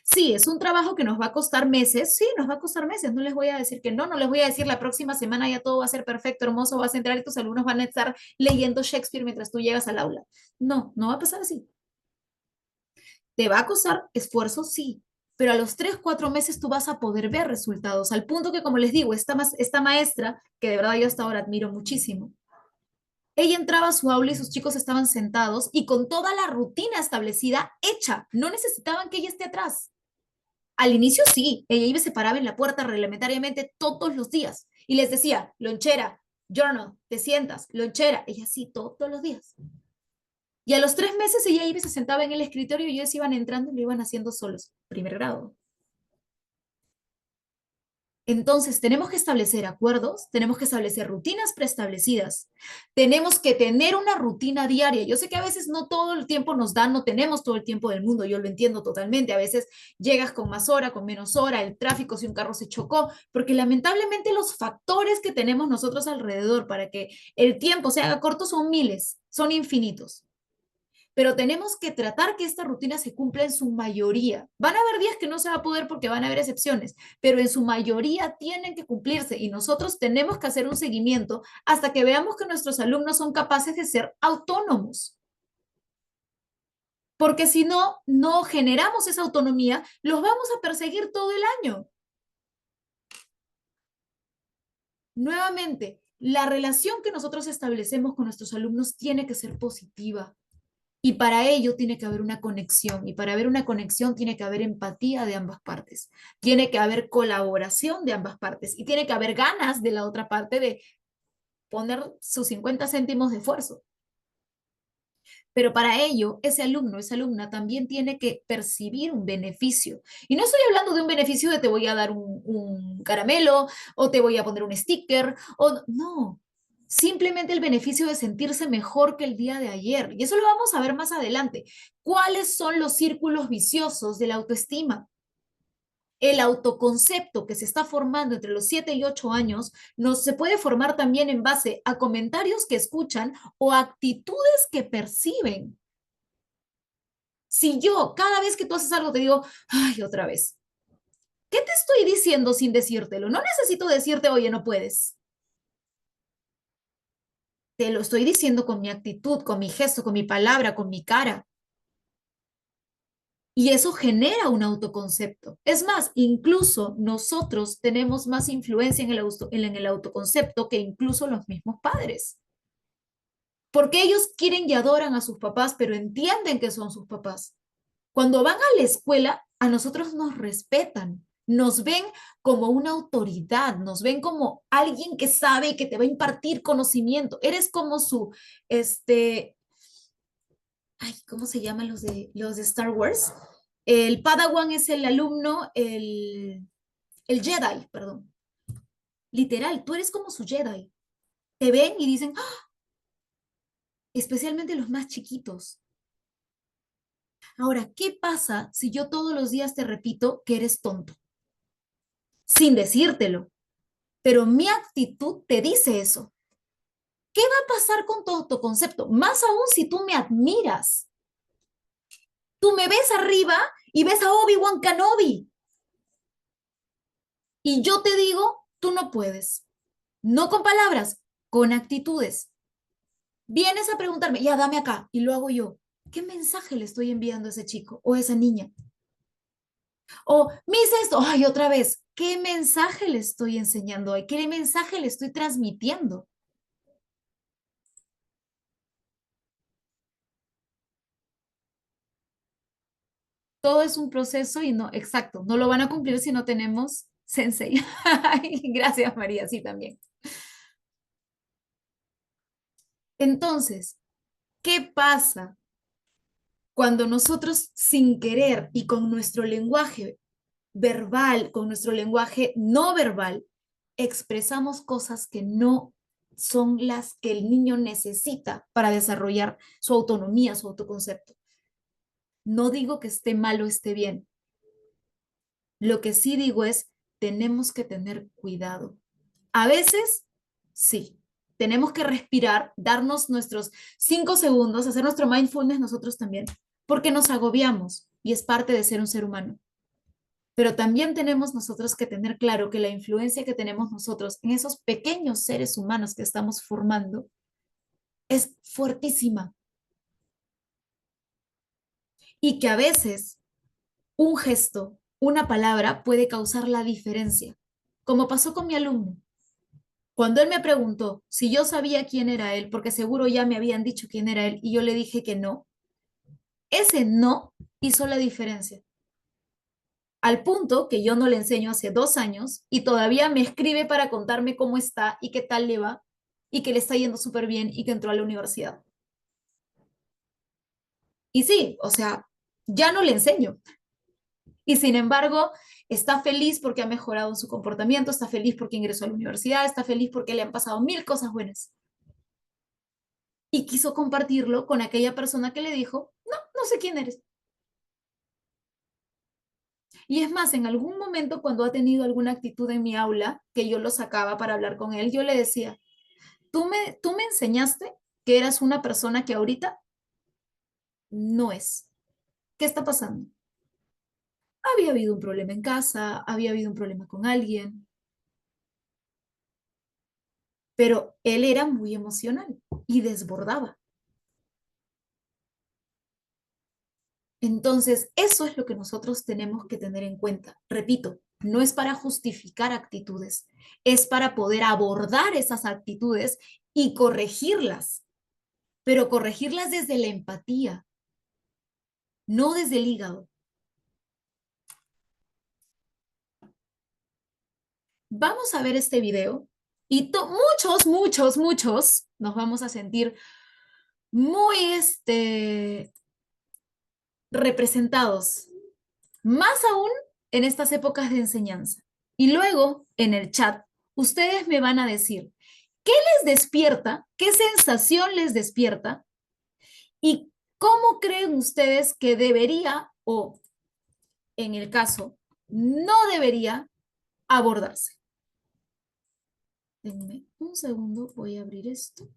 Sí, es un trabajo que nos va a costar meses. Sí, nos va a costar meses. No les voy a decir que no, no les voy a decir la próxima semana ya todo va a ser perfecto, hermoso, vas a entrar y tus alumnos van a estar leyendo Shakespeare mientras tú llegas al aula. No, no va a pasar así. ¿Te va a costar esfuerzo? Sí, pero a los 3, 4 meses tú vas a poder ver resultados, al punto que, como les digo, esta maestra, que de verdad yo hasta ahora admiro muchísimo, ella entraba a su aula y sus chicos estaban sentados y con toda la rutina establecida, hecha, no necesitaban que ella esté atrás. Al inicio sí, ella iba y se paraba en la puerta reglamentariamente todos los días y les decía, lonchera, journal, te sientas, lonchera, ella sí, todos los días. Y a los 3 meses ella iba y se sentaba en el escritorio y ellos iban entrando y lo iban haciendo solos, primer grado. Entonces, tenemos que establecer acuerdos, tenemos que establecer rutinas preestablecidas, tenemos que tener una rutina diaria. Yo sé que a veces no todo el tiempo nos da, no tenemos todo el tiempo del mundo, yo lo entiendo totalmente. A veces llegas con más hora, con menos hora, el tráfico si un carro se chocó, porque lamentablemente los factores que tenemos nosotros alrededor para que el tiempo se haga corto son miles, son infinitos, pero tenemos que tratar que esta rutina se cumpla en su mayoría. Van a haber días que no se va a poder porque van a haber excepciones, pero en su mayoría tienen que cumplirse y nosotros tenemos que hacer un seguimiento hasta que veamos que nuestros alumnos son capaces de ser autónomos. Porque si no, no generamos esa autonomía, los vamos a perseguir todo el año. Nuevamente, la relación que nosotros establecemos con nuestros alumnos tiene que ser positiva. Y para ello tiene que haber una conexión, y para haber una conexión tiene que haber empatía de ambas partes, tiene que haber colaboración de ambas partes y tiene que haber ganas de la otra parte de poner sus 50 céntimos de esfuerzo. Pero para ello, ese alumno, esa alumna también tiene que percibir un beneficio. Y no estoy hablando de un beneficio de te voy a dar un caramelo o te voy a poner un sticker, o no, simplemente el beneficio de sentirse mejor que el día de ayer. Y eso lo vamos a ver más adelante. ¿Cuáles son los círculos viciosos de la autoestima? El autoconcepto que se está formando entre los 7 y 8 años no se puede formar también en base a comentarios que escuchan o actitudes que perciben. Si yo cada vez que tú haces algo te digo, ay, otra vez, ¿qué te estoy diciendo sin decírtelo? No necesito decirte, oye, no puedes. Te lo estoy diciendo con mi actitud, con mi gesto, con mi palabra, con mi cara. Y eso genera un autoconcepto. Es más, incluso nosotros tenemos más influencia en el autoconcepto que incluso los mismos padres. Porque ellos quieren y adoran a sus papás, pero entienden que son sus papás. Cuando van a la escuela, a nosotros nos respetan, nos ven como una autoridad, nos ven como alguien que sabe y que te va a impartir conocimiento. Eres como su, ay, ¿cómo se llaman los de Star Wars? El Padawan es el alumno, el Jedi, perdón. Literal, tú eres como su Jedi. Te ven y dicen, ¡ah! Especialmente los más chiquitos. Ahora, ¿qué pasa si yo todos los días te repito que eres tonto? Sin decírtelo, pero mi actitud te dice eso. ¿Qué va a pasar con tu autoconcepto? Más aún si tú me admiras. Tú me ves arriba y ves a Obi-Wan Kenobi. Y yo te digo, tú no puedes. No con palabras, con actitudes. Vienes a preguntarme, ya dame acá, y lo hago yo. ¿Qué mensaje le estoy enviando a ese chico o a esa niña? O, me hice esto, ay, otra vez. ¿Qué mensaje le estoy enseñando hoy? ¿Qué mensaje le estoy transmitiendo? Todo es un proceso y no, exacto, no lo van a cumplir si no tenemos sensei. Gracias, María, sí, también. Entonces, ¿qué pasa cuando nosotros sin querer y con nuestro lenguaje verbal, con nuestro lenguaje no verbal, expresamos cosas que no son las que el niño necesita para desarrollar su autonomía, su autoconcepto? No digo que esté mal o esté bien. Lo que sí digo es, tenemos que tener cuidado. A veces, sí, tenemos que respirar, darnos nuestros 5 segundos, hacer nuestro mindfulness nosotros también, porque nos agobiamos y es parte de ser un ser humano. Pero también tenemos nosotros que tener claro que la influencia que tenemos nosotros en esos pequeños seres humanos que estamos formando es fuertísima y que a veces un gesto, una palabra puede causar la diferencia, como pasó con mi alumno. Cuando él me preguntó si yo sabía quién era él, porque seguro ya me habían dicho quién era él, y yo le dije que no, ese no hizo la diferencia. Al punto que yo no le enseño hace 2 años y todavía me escribe para contarme cómo está y qué tal le va y que le está yendo súper bien y que entró a la universidad. Y sí, o sea, ya no le enseño. Y sin embargo, está feliz porque ha mejorado su comportamiento, está feliz porque ingresó a la universidad, está feliz porque le han pasado mil cosas buenas. Y quiso compartirlo con aquella persona que le dijo, no, no sé quién eres. Y es más, en algún momento cuando ha tenido alguna actitud en mi aula, que yo lo sacaba para hablar con él, yo le decía, tú me enseñaste que eras una persona que ahorita no es. ¿Qué está pasando? Había habido un problema en casa, había habido un problema con alguien, pero él era muy emocional y desbordaba. Entonces, eso es lo que nosotros tenemos que tener en cuenta. Repito, no es para justificar actitudes, es para poder abordar esas actitudes y corregirlas, pero corregirlas desde la empatía, no desde el hígado. Vamos a ver este video y muchos nos vamos a sentir muy representados, más aún en estas épocas de enseñanza. Y luego, en el chat, ustedes me van a decir, ¿qué les despierta? ¿Qué sensación les despierta? ¿Y cómo creen ustedes que debería, o en el caso, no debería abordarse? Denme un segundo, voy a abrir esto.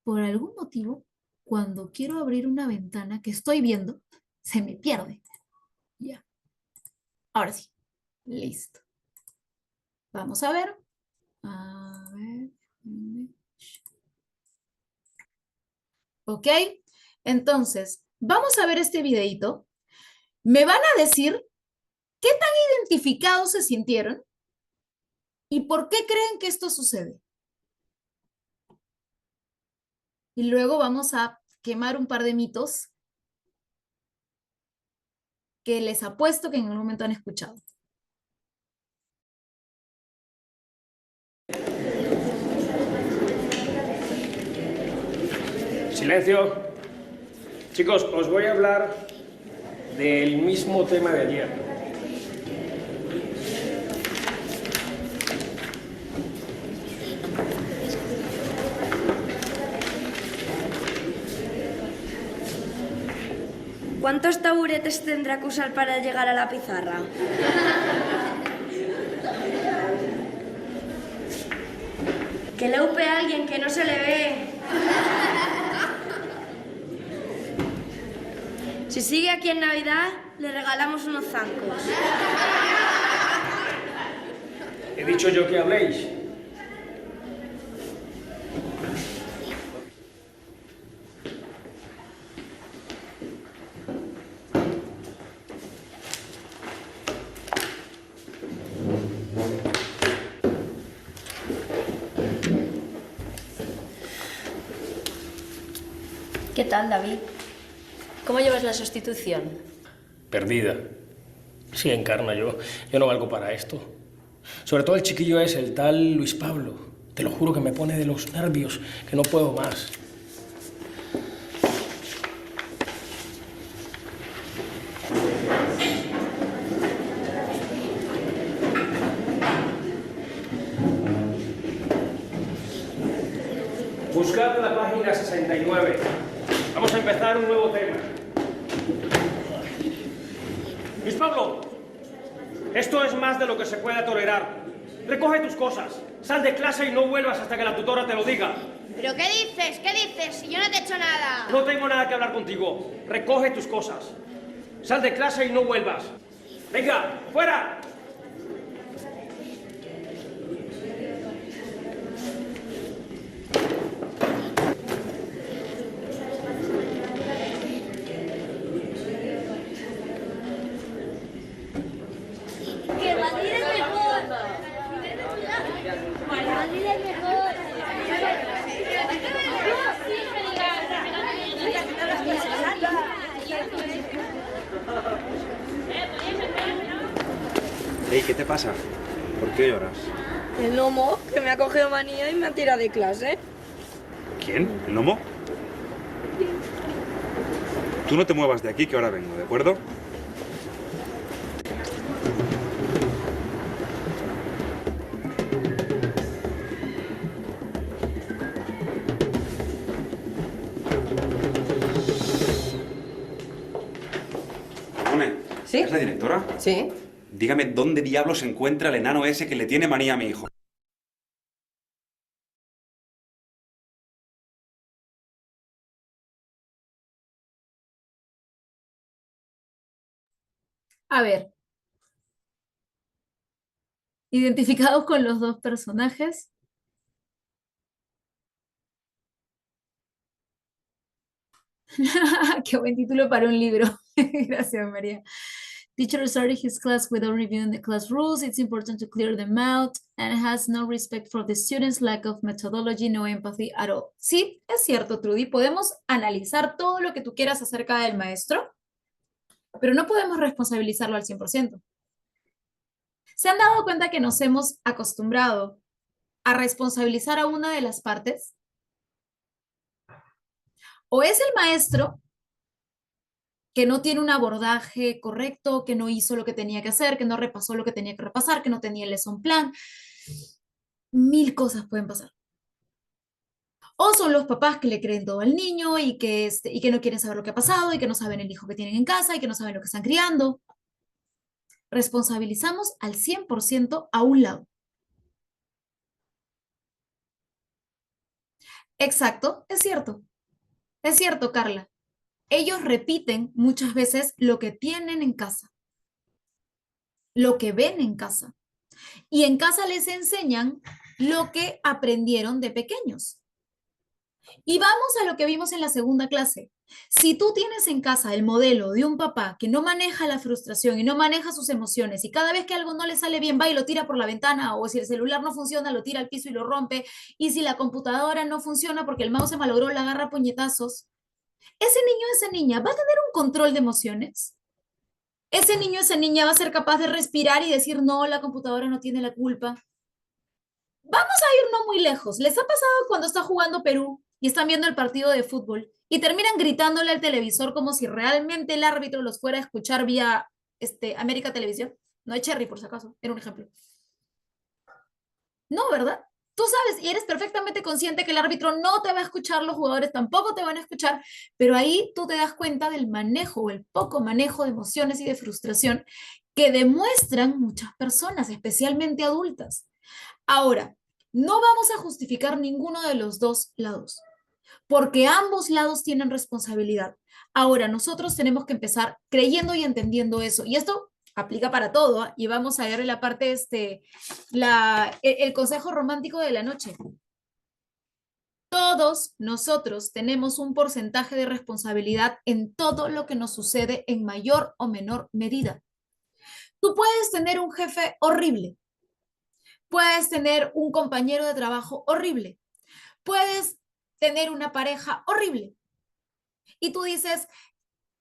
Por algún motivo, cuando quiero abrir una ventana que estoy viendo, se me pierde. Ya. Ahora sí. Listo. Vamos a ver. A ver. ¿Ok? Entonces, vamos a ver este videito. Me van a decir qué tan identificados se sintieron y por qué creen que esto sucede. Y luego vamos a quemar un par de mitos que les apuesto que en algún momento han escuchado. Silencio. Chicos, os voy a hablar del mismo tema de ayer. ¿Cuántos taburetes tendrá que usar para llegar a la pizarra? Que le upe a alguien que no se le ve. Si sigue aquí en Navidad, le regalamos unos zancos. He dicho yo que habléis. ¿Qué tal, David? ¿Cómo llevas la sustitución? Perdida. Sí, encarna yo. Yo no valgo para esto. Sobre todo el chiquillo es el tal Luis Pablo. Te lo juro que me pone de los nervios, que no puedo más. Buscad la página 69. Vamos a empezar un nuevo tema. Luis Pablo, esto es más de lo que se pueda tolerar. Recoge tus cosas. Sal de clase y no vuelvas hasta que la tutora te lo diga. ¿Pero qué dices? ¿Qué dices? Si yo no te he hecho nada. No tengo nada que hablar contigo. Recoge tus cosas. Sal de clase y no vuelvas. Venga, fuera. ¡Que Madrid es mejor! ¡Madrid es mejor! Ey, ¿qué te pasa? ¿Por qué lloras? El gnomo, que me ha cogido manía y me ha tirado de clase. ¿Quién? ¿El gnomo? Tú no te muevas de aquí, que ahora vengo, ¿de acuerdo? Ramone, ¿Sí? ¿es la directora? Sí. Dígame dónde diablos se encuentra el enano ese que le tiene manía a mi hijo. A ver. identificados con los dos personajes. Qué buen título para un libro. Gracias, María. Teacher started his class without reviewing the class rules. It's important to clear them out and has no respect for the students, lack of methodology, no empathy at all. Sí, es cierto, Trudy. Podemos analizar todo lo que tú quieras acerca del maestro, pero no podemos responsabilizarlo al 100%. ¿Se han dado cuenta que nos hemos acostumbrado a responsabilizar a una de las partes? O es el maestro que no tiene un abordaje correcto, que no hizo lo que tenía que hacer, que no repasó lo que tenía que repasar, que no tenía el lesson plan. Mil cosas pueden pasar. O son los papás que le creen todo al niño y que no quieren saber lo que ha pasado y que no saben el hijo que tienen en casa y que no saben lo que están criando. Responsabilizamos al 100% a un lado. Exacto, es cierto. Es cierto, Carla. Ellos repiten muchas veces lo que tienen en casa, lo que ven en casa. Y en casa les enseñan lo que aprendieron de pequeños. Y vamos a lo que vimos en la segunda clase. Si tú tienes en casa el modelo de un papá que no maneja la frustración y no maneja sus emociones y cada vez que algo no le sale bien va y lo tira por la ventana, o si el celular no funciona lo tira al piso y lo rompe, y si la computadora no funciona porque el mouse se malogró, la agarra a puñetazos, ese niño o esa niña va a tener un control de emociones. Ese niño o esa niña va a ser capaz de respirar y decir, no, la computadora no tiene la culpa. Vamos a ir no muy lejos. ¿Les ha pasado cuando está jugando Perú y están viendo el partido de fútbol y terminan gritándole al televisor como si realmente el árbitro los fuera a escuchar vía América Televisión? No hay Cherry, por si acaso, era un ejemplo. No, ¿verdad? Tú sabes y eres perfectamente consciente que el árbitro no te va a escuchar, los jugadores tampoco te van a escuchar, pero ahí tú te das cuenta del manejo o el poco manejo de emociones y de frustración que demuestran muchas personas, especialmente adultas. Ahora, no vamos a justificar ninguno de los dos lados, porque ambos lados tienen responsabilidad. Ahora, nosotros tenemos que empezar creyendo y entendiendo eso. Y esto aplica para todo, ¿eh? Y vamos a ver la parte, el consejo romántico de la noche. Todos nosotros tenemos un porcentaje de responsabilidad en todo lo que nos sucede en mayor o menor medida. Tú puedes tener un jefe horrible, puedes tener un compañero de trabajo horrible, puedes tener una pareja horrible. Y tú dices,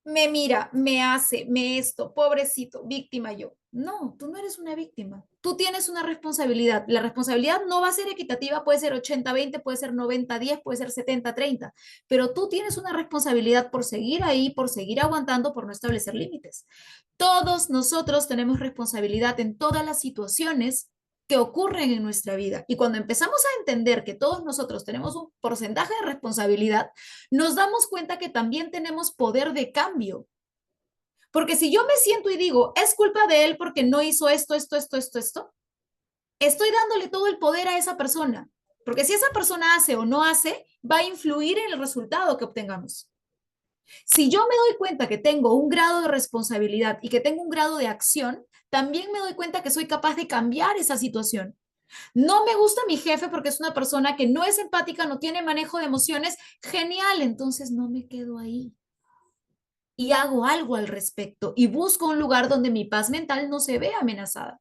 me mira, me hace, me esto, pobrecito, víctima yo. No, tú no eres una víctima. Tú tienes una responsabilidad. La responsabilidad no va a ser equitativa, puede ser 80-20, puede ser 90-10, puede ser 70-30, pero tú tienes una responsabilidad por seguir ahí, por seguir aguantando, por no establecer límites. Todos nosotros tenemos responsabilidad en todas las situaciones que ocurren en nuestra vida. Y cuando empezamos a entender que todos nosotros tenemos un porcentaje de responsabilidad, nos damos cuenta que también tenemos poder de cambio. Porque si yo me siento y digo, es culpa de él porque no hizo esto, estoy dándole todo el poder a esa persona. Porque si esa persona hace o no hace, va a influir en el resultado que obtengamos. Si yo me doy cuenta que tengo un grado de responsabilidad y que tengo un grado de acción, también me doy cuenta que soy capaz de cambiar esa situación. No me gusta mi jefe porque es una persona que no es empática, no tiene manejo de emociones. Genial, entonces no me quedo ahí. Y hago algo al respecto y busco un lugar donde mi paz mental no se vea amenazada.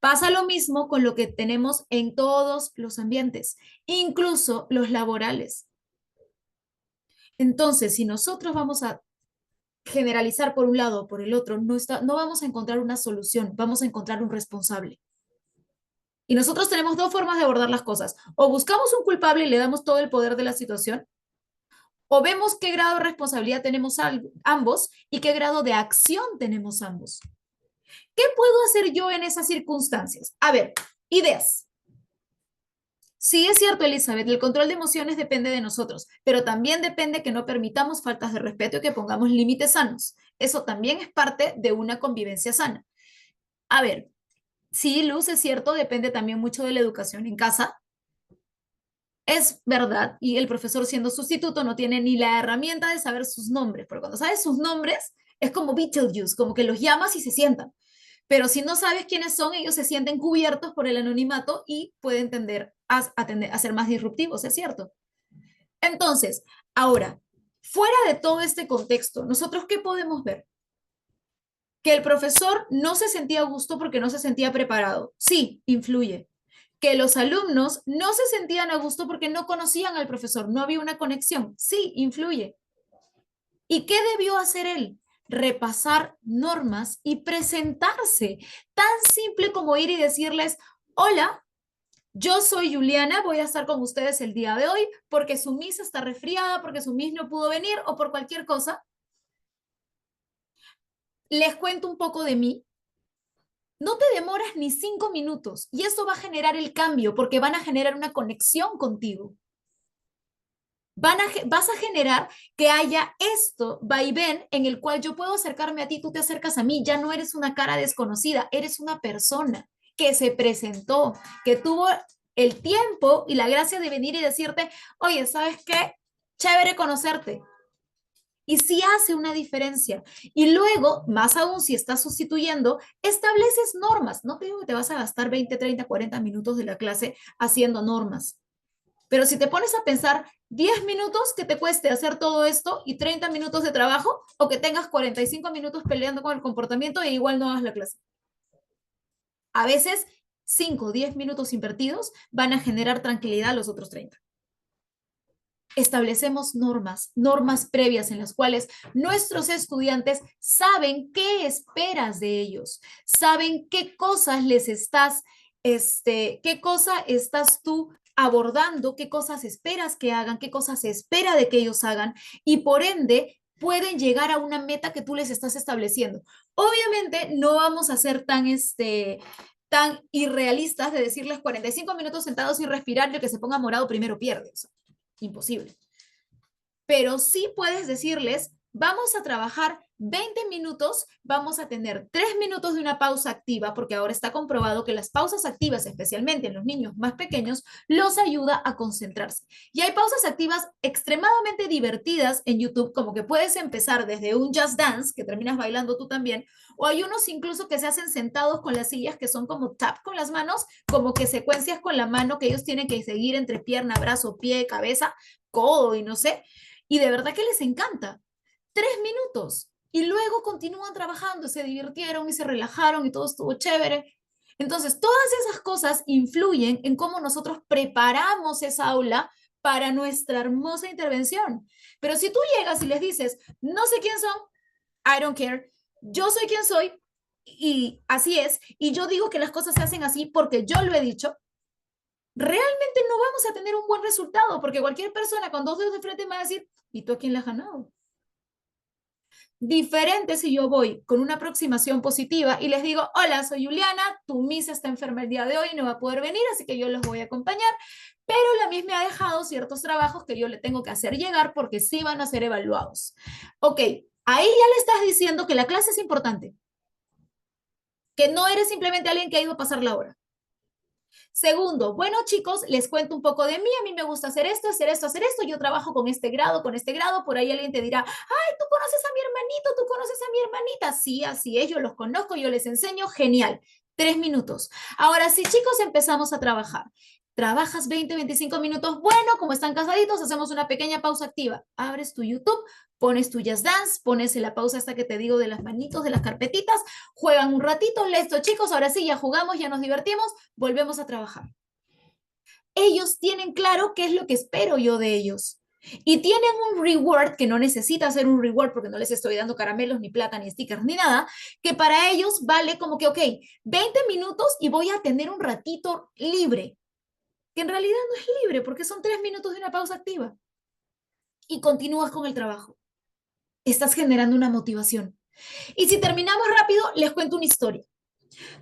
Pasa lo mismo con lo que tenemos en todos los ambientes, incluso los laborales. Entonces, si nosotros vamos a generalizar por un lado o por el otro, no vamos a encontrar una solución, vamos a encontrar un responsable. Y nosotros tenemos dos formas de abordar las cosas. O buscamos un culpable y le damos todo el poder de la situación, o vemos qué grado de responsabilidad tenemos ambos y qué grado de acción tenemos ambos. ¿Qué puedo hacer yo en esas circunstancias? A ver, ideas. Sí, es cierto, Elizabeth, el control de emociones depende de nosotros, pero también depende que no permitamos faltas de respeto y que pongamos límites sanos. Eso también es parte de una convivencia sana. A ver, sí, Luz, es cierto, depende también mucho de la educación en casa. Es verdad, y el profesor siendo sustituto no tiene ni la herramienta de saber sus nombres, porque cuando sabes sus nombres es como Beetlejuice, como que los llamas y se sientan. Pero si no sabes quiénes son, ellos se sienten cubiertos por el anonimato y pueden tender a ser más disruptivos, ¿es cierto? Entonces, ahora, fuera de todo este contexto, ¿nosotros qué podemos ver? Que el profesor no se sentía a gusto porque no se sentía preparado. Sí, influye. Que los alumnos no se sentían a gusto porque no conocían al profesor, no había una conexión. Sí, influye. ¿Y qué debió hacer él? Repasar normas y presentarse. Tan simple como ir y decirles, hola, yo soy Juliana, voy a estar con ustedes el día de hoy porque su Miss está resfriada, porque su Miss no pudo venir o por cualquier cosa. Les cuento un poco de mí. No te demoras ni 5 minutos y eso va a generar el cambio porque van a generar una conexión contigo. Vas a generar que haya esto, vaivén, en el cual yo puedo acercarme a ti, tú te acercas a mí, ya no eres una cara desconocida, eres una persona que se presentó, que tuvo el tiempo y la gracia de venir y decirte, oye, ¿sabes qué? Chévere conocerte. Y sí hace una diferencia. Y luego, más aún si estás sustituyendo, estableces normas. No te digo que te vas a gastar 20, 30, 40 minutos de la clase haciendo normas. Pero si te pones a pensar 10 minutos que te cueste hacer todo esto y 30 minutos de trabajo, o que tengas 45 minutos peleando con el comportamiento e igual no hagas la clase. A veces 5 o 10 minutos invertidos van a generar tranquilidad a los otros 30. Establecemos normas previas en las cuales nuestros estudiantes saben qué esperas de ellos, saben qué cosas qué cosa estás tú abordando, qué cosas esperas que hagan, qué cosas se espera de que ellos hagan y por ende pueden llegar a una meta que tú les estás estableciendo. Obviamente no vamos a ser tan irrealistas de decirles 45 minutos sentados sin respirar y el que se ponga morado primero pierde. O sea, imposible. Pero sí puedes decirles, vamos a trabajar 20 minutos, vamos a tener 3 minutos de una pausa activa, porque ahora está comprobado que las pausas activas, especialmente en los niños más pequeños, los ayuda a concentrarse. Y hay pausas activas extremadamente divertidas en YouTube, como que puedes empezar desde un Just Dance, que terminas bailando tú también, o hay unos incluso que se hacen sentados con las sillas, que son como tap con las manos, como que secuencias con la mano que ellos tienen que seguir entre pierna, brazo, pie, cabeza, codo y no sé. Y de verdad que les encanta. 3 minutos. Y luego continúan trabajando, se divirtieron y se relajaron y todo estuvo chévere. Entonces, todas esas cosas influyen en cómo nosotros preparamos esa aula para nuestra hermosa intervención. Pero si tú llegas y les dices, no sé quién son, I don't care, yo soy quien soy y así es, y yo digo que las cosas se hacen así porque yo lo he dicho, realmente no vamos a tener un buen resultado porque cualquier persona con 2 dedos de frente me va a decir, ¿y tú a quién le has ganado? Diferente si yo voy con una aproximación positiva y les digo, hola, soy Juliana, tu Miss está enferma el día de hoy y no va a poder venir, así que yo los voy a acompañar, pero la Miss me ha dejado ciertos trabajos que yo le tengo que hacer llegar porque sí van a ser evaluados. Ok, ahí ya le estás diciendo que la clase es importante, que no eres simplemente alguien que ha ido a pasar la hora. Segundo, bueno chicos, les cuento un poco de mí, a mí me gusta hacer esto, hacer esto, hacer esto, yo trabajo con este grado, por ahí alguien te dirá, ay, tú conoces a mi hermanito, tú conoces a mi hermanita, sí, así es, yo los conozco, yo les enseño, genial, 3 minutos. Ahora sí chicos, empezamos a trabajar. Trabajas 20, 25 minutos, bueno, como están casaditos, hacemos una pequeña pausa activa. Abres tu YouTube, pones tu Just Dance, pones la pausa hasta que te digo de las manitos, de las carpetitas, juegan un ratito, listo chicos, ahora sí, ya jugamos, ya nos divertimos, volvemos a trabajar. Ellos tienen claro qué es lo que espero yo de ellos. Y tienen un reward que no necesita ser un reward porque no les estoy dando caramelos, ni plata, ni stickers, ni nada, que para ellos vale como que, ok, 20 minutos y voy a tener un ratito libre, que en realidad no es libre porque son 3 minutos de una pausa activa. Y continúas con el trabajo. Estás generando una motivación. Y si terminamos rápido, les cuento una historia.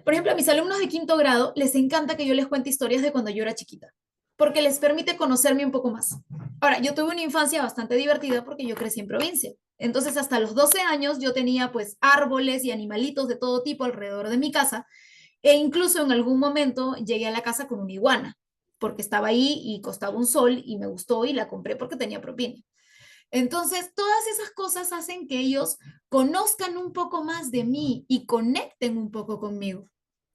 Por ejemplo, a mis alumnos de 5º grado les encanta que yo les cuente historias de cuando yo era chiquita, porque les permite conocerme un poco más. Ahora, yo tuve una infancia bastante divertida porque yo crecí en provincia. Entonces, hasta los 12 años yo tenía pues árboles y animalitos de todo tipo alrededor de mi casa e incluso en algún momento llegué a la casa con una iguana, porque estaba ahí y costaba un sol y me gustó y la compré porque tenía propina. Entonces, todas esas cosas hacen que ellos conozcan un poco más de mí y conecten un poco conmigo.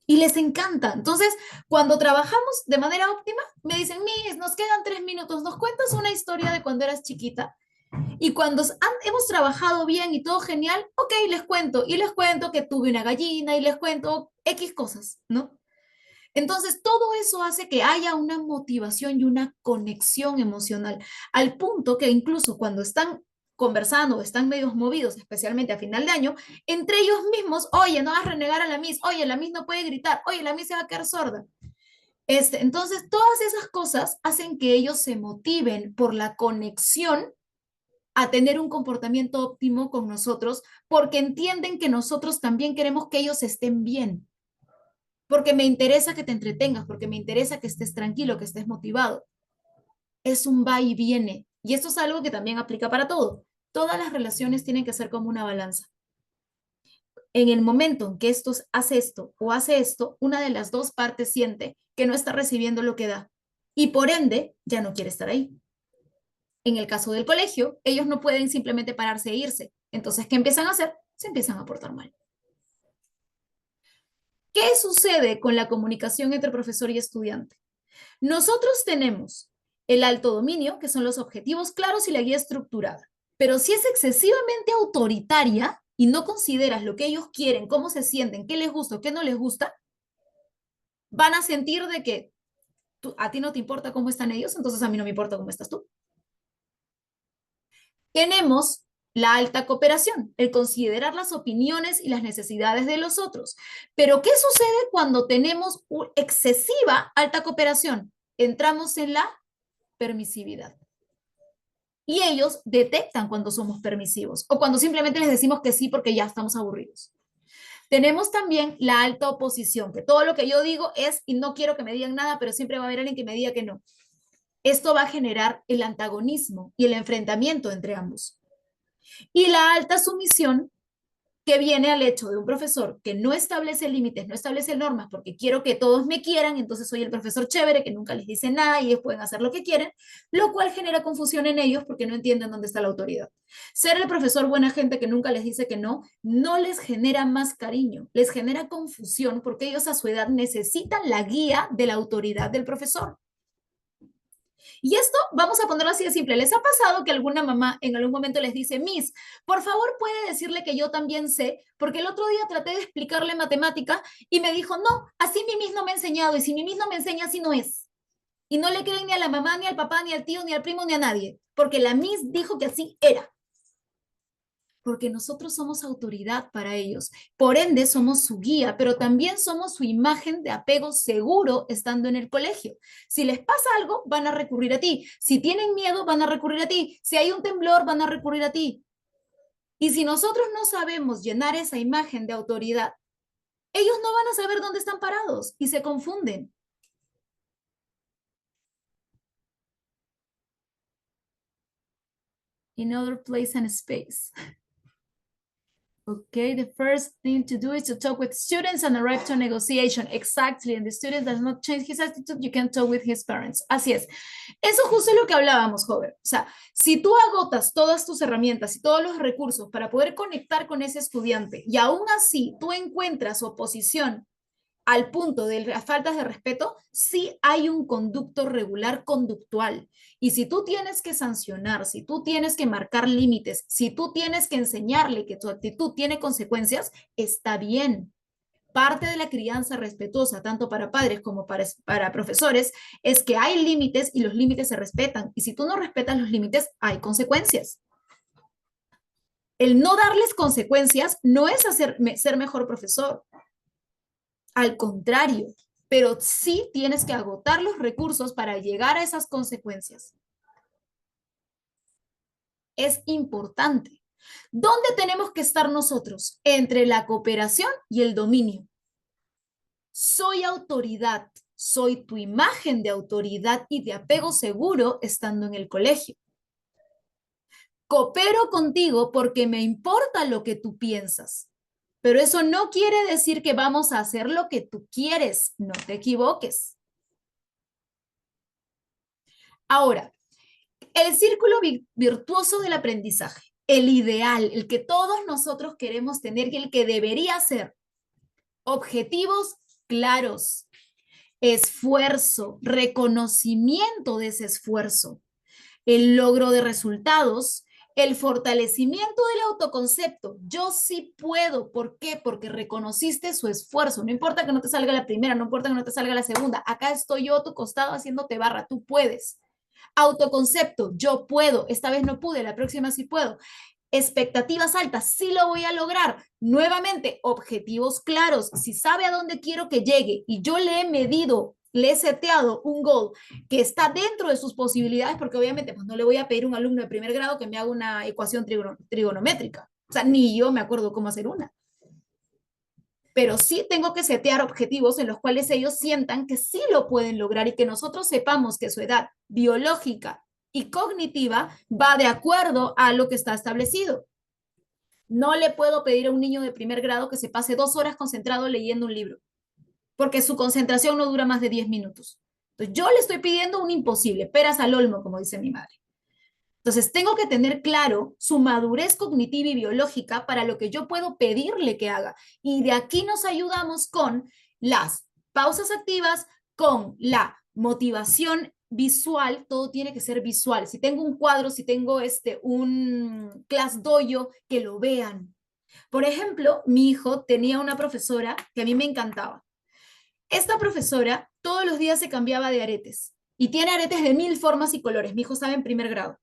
Y les encanta. Entonces, cuando trabajamos de manera óptima, me dicen, Miss, nos quedan 3 minutos, ¿nos cuentas una historia de cuando eras chiquita? Y cuando hemos trabajado bien y todo genial, ok, les cuento. Y les cuento que tuve una gallina y les cuento X cosas, ¿no? Entonces, todo eso hace que haya una motivación y una conexión emocional, al punto que incluso cuando están conversando o están medios movidos, especialmente a final de año, entre ellos mismos, oye, no vas a renegar a la Miss, oye, la Miss no puede gritar, oye, la Miss se va a quedar sorda. Entonces, todas esas cosas hacen que ellos se motiven por la conexión a tener un comportamiento óptimo con nosotros, porque entienden que nosotros también queremos que ellos estén bien. Porque me interesa que te entretengas, porque me interesa que estés tranquilo, que estés motivado. Es un va y viene. Y esto es algo que también aplica para todo. Todas las relaciones tienen que ser como una balanza. En el momento en que esto hace esto o hace esto, una de las dos partes siente que no está recibiendo lo que da y por ende ya no quiere estar ahí. En el caso del colegio, ellos no pueden simplemente pararse e irse. Entonces, ¿qué empiezan a hacer? Se empiezan a portar mal. ¿Qué sucede con la comunicación entre profesor y estudiante? Nosotros tenemos el alto dominio, que son los objetivos claros y la guía estructurada. Pero si es excesivamente autoritaria y no consideras lo que ellos quieren, cómo se sienten, qué les gusta o qué no les gusta, van a sentir de que a ti no te importa cómo están ellos, entonces a mí no me importa cómo estás tú. Tenemos la alta cooperación, el considerar las opiniones y las necesidades de los otros. Pero, ¿qué sucede cuando tenemos excesiva alta cooperación? Entramos en la permisividad. Y ellos detectan cuando somos permisivos o cuando simplemente les decimos que sí porque ya estamos aburridos. Tenemos también la alta oposición, que todo lo que yo digo es y no quiero que me digan nada, pero siempre va a haber alguien que me diga que no. Esto va a generar el antagonismo y el enfrentamiento entre ambos. Y la alta sumisión, que viene al hecho de un profesor que no establece límites, no establece normas, porque quiero que todos me quieran, entonces soy el profesor chévere que nunca les dice nada y ellos pueden hacer lo que quieren, lo cual genera confusión en ellos porque no entienden dónde está la autoridad. Ser el profesor buena gente que nunca les dice que no, no les genera más cariño, les genera confusión porque ellos a su edad necesitan la guía de la autoridad del profesor. Y esto, vamos a ponerlo así de simple. ¿Les ha pasado que alguna mamá en algún momento les dice, Miss, por favor puede decirle que yo también sé? Porque el otro día traté de explicarle matemática y me dijo, no, así mi Miss no me ha enseñado y si mi Miss no me enseña, así no es. Y no le creen ni a la mamá, ni al papá, ni al tío, ni al primo, ni a nadie, porque la Miss dijo que así era. Porque nosotros somos autoridad para ellos. Por ende, somos su guía, pero también somos su imagen de apego seguro estando en el colegio. Si les pasa algo, van a recurrir a ti. Si tienen miedo, van a recurrir a ti. Si hay un temblor, van a recurrir a ti. Y si nosotros no sabemos llenar esa imagen de autoridad, ellos no van a saber dónde están parados y se confunden. In other place and space. Okay, the first thing to do is to talk with students and arrive to a negotiation. Exactly, and the student does not change his attitude, you can talk with his parents. Así es. Eso justo es lo que hablábamos, joven. O sea, si tú agotas todas tus herramientas y todos los recursos para poder conectar con ese estudiante y aún así tú encuentras oposición al punto de las faltas de respeto, sí hay un conducto regular conductual. Y si tú tienes que sancionar, si tú tienes que marcar límites, si tú tienes que enseñarle que tu actitud tiene consecuencias, está bien. Parte de la crianza respetuosa, tanto para padres como para profesores, es que hay límites y los límites se respetan. Y si tú no respetas los límites, hay consecuencias. El no darles consecuencias no es ser mejor profesor. Al contrario, pero sí tienes que agotar los recursos para llegar a esas consecuencias. Es importante. ¿Dónde tenemos que estar nosotros? Entre la cooperación y el dominio. Soy autoridad, soy tu imagen de autoridad y de apego seguro estando en el colegio. Coopero contigo porque me importa lo que tú piensas. Pero eso no quiere decir que vamos a hacer lo que tú quieres. No te equivoques. Ahora, El círculo virtuoso del aprendizaje, el ideal, el que todos nosotros queremos tener y el que debería ser. Objetivos claros, esfuerzo, reconocimiento de ese esfuerzo, el logro de resultados, el fortalecimiento del autoconcepto. Yo sí puedo. ¿Por qué? Porque reconociste su esfuerzo. No importa que no te salga la primera, no importa que no te salga la segunda. Acá estoy yo a tu costado haciéndote barra. Tú puedes. Autoconcepto. Yo puedo. Esta vez no pude, la próxima sí puedo. Expectativas altas, sí lo voy a lograr. Nuevamente, objetivos claros. Si sabe a dónde quiero que llegue y yo le he medido, le he seteado un goal que está dentro de sus posibilidades, porque obviamente pues, no le voy a pedir a un alumno de primer grado que me haga una ecuación trigonométrica. O sea, ni yo me acuerdo cómo hacer una. Pero sí tengo que setear objetivos en los cuales ellos sientan que sí lo pueden lograr y que nosotros sepamos que su edad biológica y cognitiva va de acuerdo a lo que está establecido. No le puedo pedir a un niño de primer grado que se pase 2 horas concentrado leyendo un libro, porque su concentración no dura más de 10 minutos. Entonces, yo le estoy pidiendo un imposible, peras al olmo, como dice mi madre. Entonces, tengo que tener claro su madurez cognitiva y biológica para lo que yo puedo pedirle que haga. Y de aquí nos ayudamos con las pausas activas, con la motivación visual, todo tiene que ser visual. Si tengo un cuadro, si tengo un class dojo, que lo vean. Por ejemplo, mi hijo tenía una profesora que a mí me encantaba. Esta profesora todos los días se cambiaba de aretes y tiene aretes de 1000 formas y colores. Mi hijo estaba en primer grado.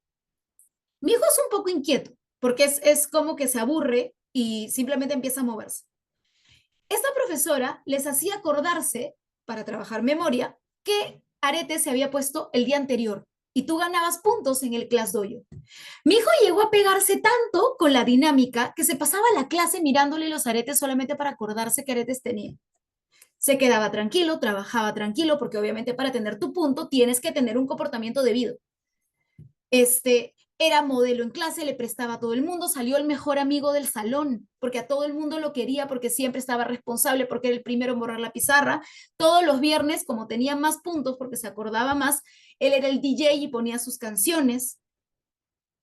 Mi hijo es un poco inquieto porque es como que se aburre y simplemente empieza a moverse. Esta profesora les hacía acordarse, para trabajar memoria, qué arete se había puesto el día anterior y tú ganabas puntos en el class dojo. Mi hijo llegó a pegarse tanto con la dinámica que se pasaba la clase mirándole los aretes solamente para acordarse qué aretes tenía. Se quedaba tranquilo, trabajaba tranquilo, porque obviamente para tener tu punto tienes que tener un comportamiento debido. Era modelo en clase, le prestaba a todo el mundo, salió el mejor amigo del salón, porque a todo el mundo lo quería, porque siempre estaba responsable, porque era el primero en borrar la pizarra. Todos los viernes, como tenía más puntos, porque se acordaba más, él era el DJ y ponía sus canciones.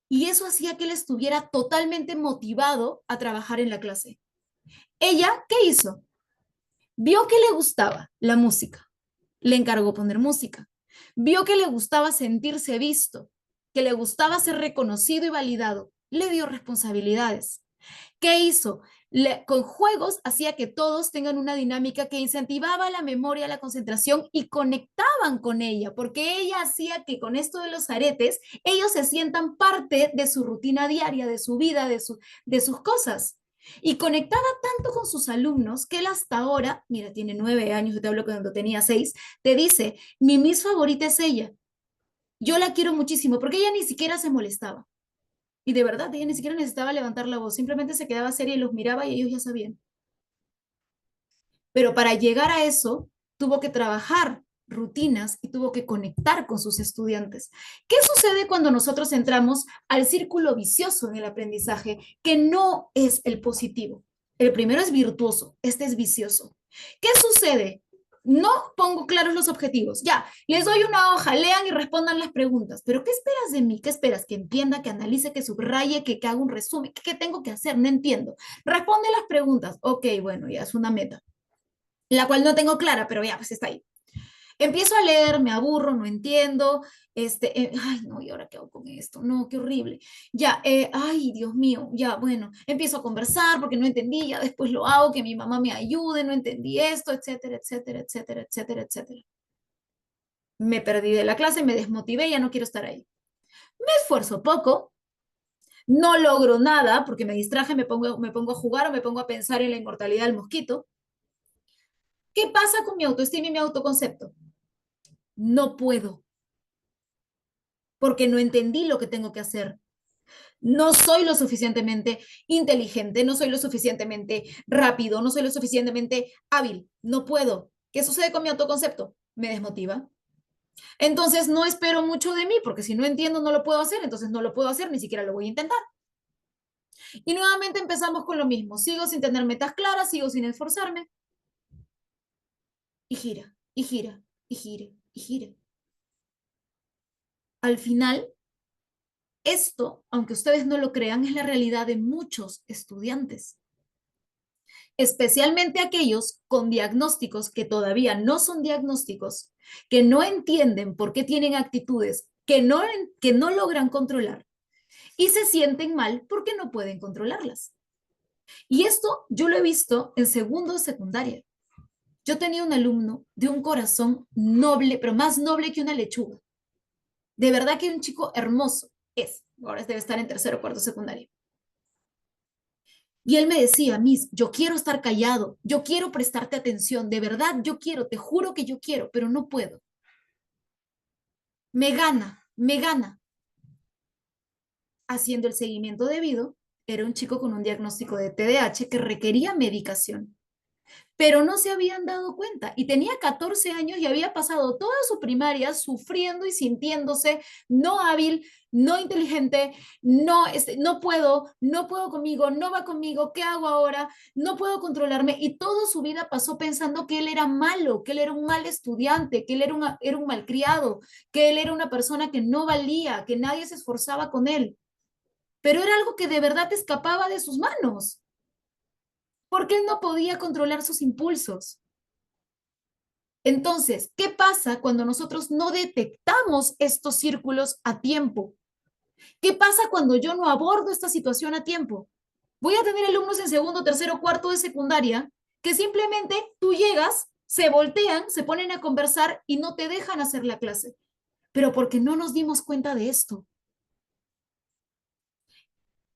Y eso hacía que él estuviera totalmente motivado a trabajar en la clase. Ella, ¿qué hizo? Vio que le gustaba la música, le encargó poner música. Vio que le gustaba sentirse visto, que le gustaba ser reconocido y validado, le dio responsabilidades. ¿Qué hizo? Con juegos hacía que todos tengan una dinámica que incentivaba la memoria, la concentración y conectaban con ella, porque ella hacía que con esto de los aretes, ellos se sientan parte de su rutina diaria, de su vida, de sus cosas. Y conectaba tanto con sus alumnos que él hasta ahora, mira, tiene 9 años, yo te hablo cuando tenía 6, te dice, mi Miss favorita es ella. Yo la quiero muchísimo porque ella ni siquiera se molestaba. Y de verdad, ella ni siquiera necesitaba levantar la voz, simplemente se quedaba seria y los miraba y ellos ya sabían. Pero para llegar a eso, tuvo que trabajar rutinas y tuvo que conectar con sus estudiantes. ¿Qué sucede cuando nosotros entramos al círculo vicioso en el aprendizaje, que no es el positivo? El primero es virtuoso, este es vicioso. ¿Qué sucede? No pongo claros los objetivos. Ya, les doy una hoja, lean y respondan las preguntas. Pero ¿qué esperas de mí? ¿Qué esperas? Que entienda, que analice, que subraye, que haga un resumen. ¿Qué tengo que hacer? No entiendo. Responde las preguntas. Ok, bueno, ya es una meta, la cual no tengo clara, pero ya, pues está ahí. Empiezo a leer, me aburro, no entiendo, ay, no, ¿y ahora qué hago con esto? No, qué horrible. Ya, ay, Dios mío, ya, bueno, empiezo a conversar porque no entendí, ya después lo hago, que mi mamá me ayude, no entendí esto, etcétera, etcétera, etcétera, etcétera, etcétera. Me perdí de la clase, me desmotivé, ya no quiero estar ahí. Me esfuerzo poco, no logro nada porque me distraje, me pongo a jugar o me pongo a pensar en la inmortalidad del mosquito. ¿Qué pasa con mi autoestima y mi autoconcepto? No puedo, porque no entendí lo que tengo que hacer. No soy lo suficientemente inteligente, no soy lo suficientemente rápido, no soy lo suficientemente hábil. No puedo. ¿Qué sucede con mi autoconcepto? Me desmotiva. Entonces no espero mucho de mí, porque si no entiendo no lo puedo hacer, entonces no lo puedo hacer, ni siquiera lo voy a intentar. Y nuevamente empezamos con lo mismo. Sigo sin tener metas claras, sigo sin esforzarme. Y gira, y gira, y gira, y gira. Al final, Esto, aunque ustedes no lo crean, es la realidad de muchos estudiantes, especialmente aquellos con diagnósticos que todavía no son diagnósticos, que no entienden por qué tienen actitudes que no logran controlar y se sienten mal porque no pueden controlarlas. Y esto yo lo he visto en segundo de secundaria. Yo tenía un alumno de un corazón noble, pero más noble que una lechuga. De verdad que un chico hermoso es. Ahora debe estar en tercero o cuarto de secundaria. Y él me decía, Miss, yo quiero estar callado, yo quiero prestarte atención, de verdad yo quiero, te juro que yo quiero, pero no puedo. Me gana. Haciendo el seguimiento debido, era un chico con un diagnóstico de TDAH que requería medicación, pero no se habían dado cuenta y tenía 14 años y había pasado toda su primaria sufriendo y sintiéndose no hábil, no inteligente, no puedo conmigo, no va conmigo, ¿qué hago ahora? No puedo controlarme y toda su vida pasó pensando que él era malo, que él era un mal estudiante, que él era un malcriado, que él era una persona que no valía, que nadie se esforzaba con él, pero era algo que de verdad escapaba de sus manos porque él no podía controlar sus impulsos. Entonces, ¿qué pasa cuando nosotros no detectamos estos círculos a tiempo? ¿Qué pasa cuando yo no abordo esta situación a tiempo? Voy a tener alumnos en segundo, tercero, cuarto de secundaria que simplemente tú llegas, se voltean, se ponen a conversar y no te dejan hacer la clase. Pero porque no nos dimos cuenta de esto.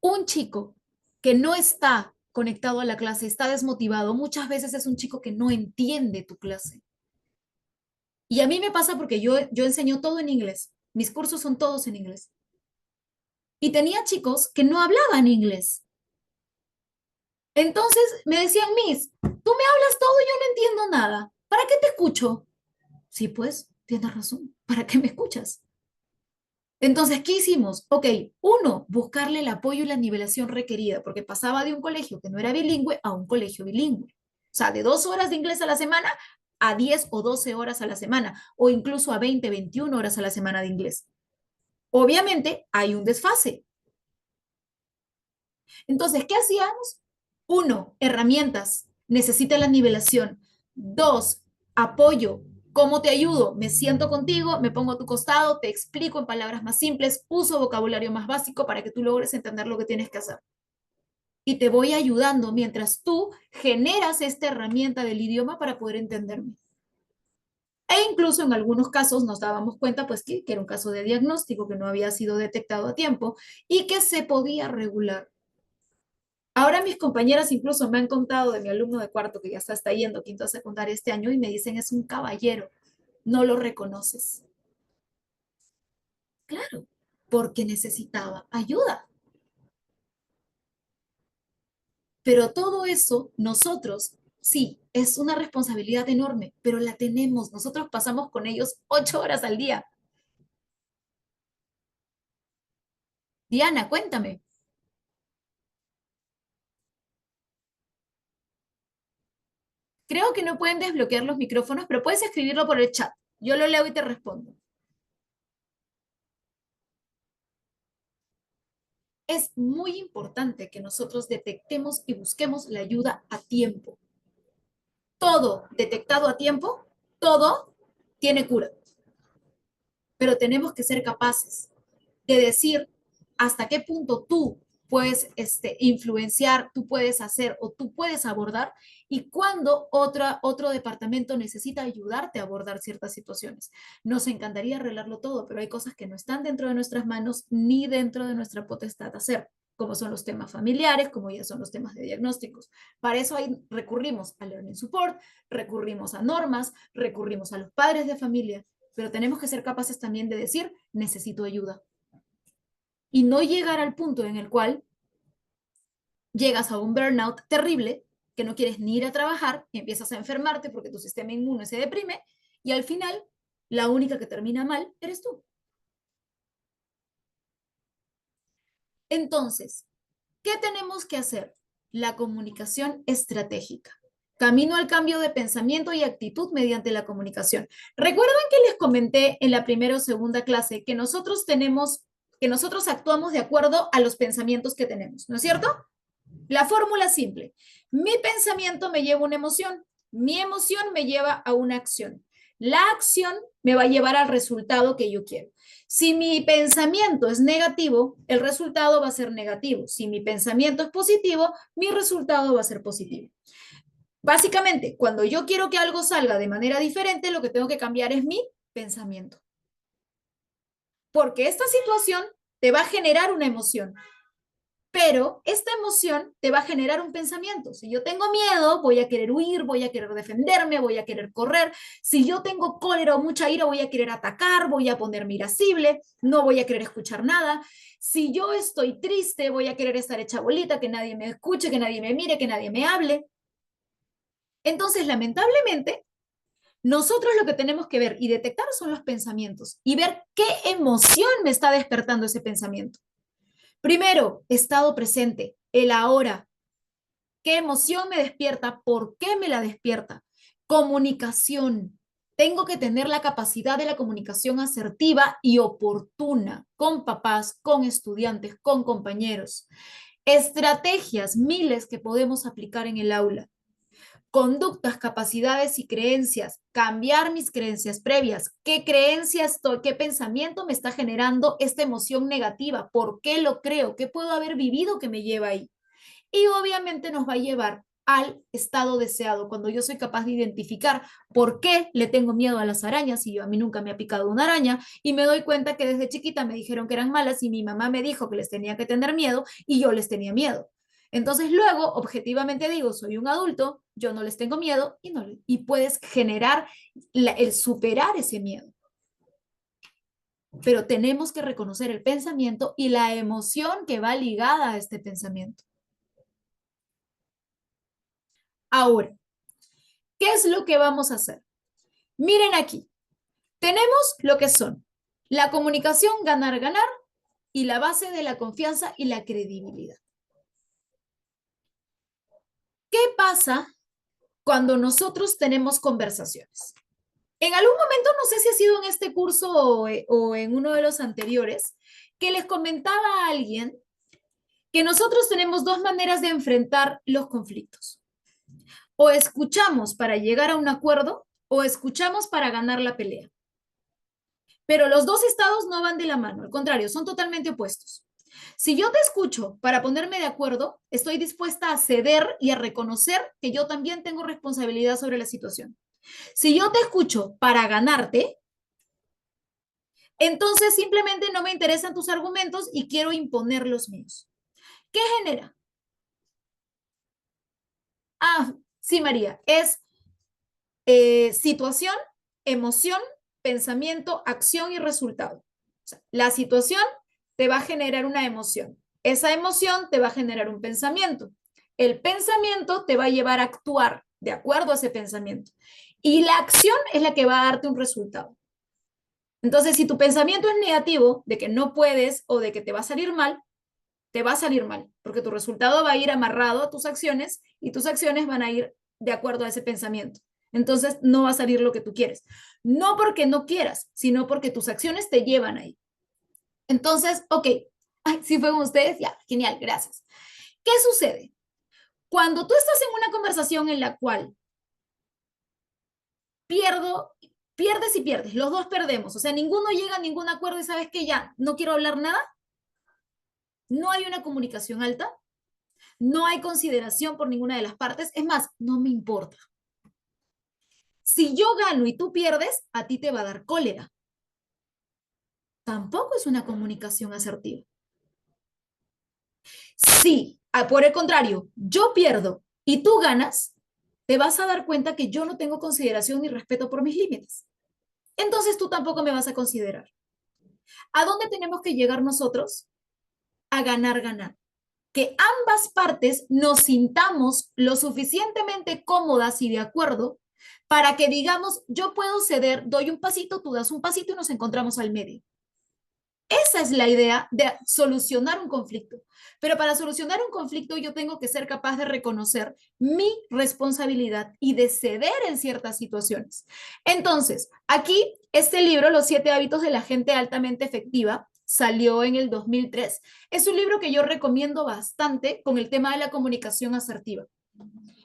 Un chico que no está conectado a la clase, está desmotivado, muchas veces es un chico que no entiende tu clase. Y a mí me pasa porque yo enseño todo en inglés. Mis cursos son todos en inglés. Y tenía chicos que no hablaban inglés. Entonces me decían, Miss, tú me hablas todo y yo no entiendo nada. ¿Para qué te escucho? Sí, pues, tienes razón. ¿Para qué me escuchas? Entonces, ¿qué hicimos? Ok, uno, buscarle el apoyo y la nivelación requerida, porque pasaba de un colegio que no era bilingüe a un colegio bilingüe. O sea, de 2 horas de inglés a la semana a 10 o 12 horas a la semana, o incluso a 20, 21 horas a la semana de inglés. Obviamente, hay un desfase. Entonces, ¿qué hacíamos? Uno, herramientas. Necesita la nivelación. Dos, apoyo. ¿Cómo te ayudo? Me siento contigo, me pongo a tu costado, te explico en palabras más simples, uso vocabulario más básico para que tú logres entender lo que tienes que hacer. Y te voy ayudando mientras tú generas esta herramienta del idioma para poder entenderme. E incluso en algunos casos nos dábamos cuenta pues que era un caso de diagnóstico que no había sido detectado a tiempo y que se podía regular. Ahora mis compañeras incluso me han contado de mi alumno de cuarto que ya está yendo quinto a secundaria este año y me dicen es un caballero, no lo reconoces. Claro, porque necesitaba ayuda. Pero todo eso nosotros, sí, es una responsabilidad enorme, pero la tenemos. Nosotros pasamos con ellos 8 horas al día. Diana, cuéntame. Creo que no pueden desbloquear los micrófonos, pero puedes escribirlo por el chat. Yo lo leo y te respondo. Es muy importante que nosotros detectemos y busquemos la ayuda a tiempo. Todo detectado a tiempo, todo tiene cura. Pero tenemos que ser capaces de decir hasta qué punto tú puedes influenciar, tú puedes hacer o tú puedes abordar y cuando otro departamento necesita ayudarte a abordar ciertas situaciones. Nos encantaría arreglarlo todo, pero hay cosas que no están dentro de nuestras manos ni dentro de nuestra potestad hacer, como son los temas familiares, como ya son los temas de diagnósticos. Para eso recurrimos a Learning Support, recurrimos a normas, recurrimos a los padres de familia, pero tenemos que ser capaces también de decir, necesito ayuda. Y no llegar al punto en el cual llegas a un burnout terrible, que no quieres ni ir a trabajar y empiezas a enfermarte porque tu sistema inmune se deprime y al final la única que termina mal eres tú. Entonces, ¿qué tenemos que hacer? La comunicación estratégica. Camino al cambio de pensamiento y actitud mediante la comunicación. ¿Recuerdan que les comenté en la primera o segunda clase que nosotros tenemos que nosotros actuamos de acuerdo a los pensamientos que tenemos, ¿no es cierto? La fórmula es simple. Mi pensamiento me lleva a una emoción, mi emoción me lleva a una acción. La acción me va a llevar al resultado que yo quiero. Si mi pensamiento es negativo, el resultado va a ser negativo. Si mi pensamiento es positivo, mi resultado va a ser positivo. Básicamente, cuando yo quiero que algo salga de manera diferente, lo que tengo que cambiar es mi pensamiento. Porque esta situación te va a generar una emoción, pero esta emoción te va a generar un pensamiento. Si yo tengo miedo, voy a querer huir, voy a querer defenderme, voy a querer correr. Si yo tengo cólera o mucha ira, voy a querer atacar, voy a ponerme irascible, no voy a querer escuchar nada. Si yo estoy triste, voy a querer estar hecha bolita, que nadie me escuche, que nadie me mire, que nadie me hable. Entonces, lamentablemente, nosotros lo que tenemos que ver y detectar son los pensamientos y ver qué emoción me está despertando ese pensamiento. Primero, estado presente, el ahora. ¿Qué emoción me despierta? ¿Por qué me la despierta? Comunicación. Tengo que tener la capacidad de la comunicación asertiva y oportuna con papás, con estudiantes, con compañeros. Estrategias, miles que podemos aplicar en el aula. Conductas, capacidades y creencias, cambiar mis creencias previas, qué qué pensamiento me está generando esta emoción negativa, por qué lo creo, qué puedo haber vivido que me lleva ahí. Y obviamente nos va a llevar al estado deseado, cuando yo soy capaz de identificar por qué le tengo miedo a las arañas y a mí nunca me ha picado una araña y me doy cuenta que desde chiquita me dijeron que eran malas y mi mamá me dijo que les tenía que tener miedo y yo les tenía miedo. Entonces luego, objetivamente digo, soy un adulto, yo no les tengo miedo y puedes generar el superar ese miedo. Pero tenemos que reconocer el pensamiento y la emoción que va ligada a este pensamiento. Ahora, ¿qué es lo que vamos a hacer? Miren aquí, tenemos lo que son la comunicación ganar-ganar y la base de la confianza y la credibilidad. ¿Qué pasa cuando nosotros tenemos conversaciones? En algún momento, no sé si ha sido en este curso o en uno de los anteriores, que les comentaba a alguien que nosotros tenemos dos maneras de enfrentar los conflictos. O escuchamos para llegar a un acuerdo o escuchamos para ganar la pelea. Pero los dos estados no van de la mano, al contrario, son totalmente opuestos. Si yo te escucho para ponerme de acuerdo, estoy dispuesta a ceder y a reconocer que yo también tengo responsabilidad sobre la situación. Si yo te escucho para ganarte, entonces simplemente no me interesan tus argumentos y quiero imponer los míos. ¿Qué genera? Ah, sí, María, es situación, emoción, pensamiento, acción y resultado. O sea, la situación te va a generar una emoción. Esa emoción te va a generar un pensamiento. El pensamiento te va a llevar a actuar de acuerdo a ese pensamiento. Y la acción es la que va a darte un resultado. Entonces, si tu pensamiento es negativo, de que no puedes o de que te va a salir mal, te va a salir mal, porque tu resultado va a ir amarrado a tus acciones y tus acciones van a ir de acuerdo a ese pensamiento. Entonces, no va a salir lo que tú quieres. No porque no quieras, sino porque tus acciones te llevan ahí. Entonces, ok, ay, si fue con ustedes, ya, genial, gracias. ¿Qué sucede? Cuando tú estás en una conversación en la cual pierdes y pierdes, los dos perdemos, o sea, ninguno llega a ningún acuerdo y sabes que ya no quiero hablar nada, no hay una comunicación alta, no hay consideración por ninguna de las partes, es más, no me importa. Si yo gano y tú pierdes, a ti te va a dar cólera. Tampoco es una comunicación asertiva. Si, por el contrario, yo pierdo y tú ganas, te vas a dar cuenta que yo no tengo consideración ni respeto por mis límites. Entonces tú tampoco me vas a considerar. ¿A dónde tenemos que llegar nosotros? A ganar, ganar. Que ambas partes nos sintamos lo suficientemente cómodas y de acuerdo para que digamos, yo puedo ceder, doy un pasito, tú das un pasito y nos encontramos al medio. Esa es la idea de solucionar un conflicto. Pero para solucionar un conflicto yo tengo que ser capaz de reconocer mi responsabilidad y de ceder en ciertas situaciones. Entonces, aquí este libro, Los 7 hábitos de la gente altamente efectiva, salió en el 2003. Es un libro que yo recomiendo bastante con el tema de la comunicación asertiva.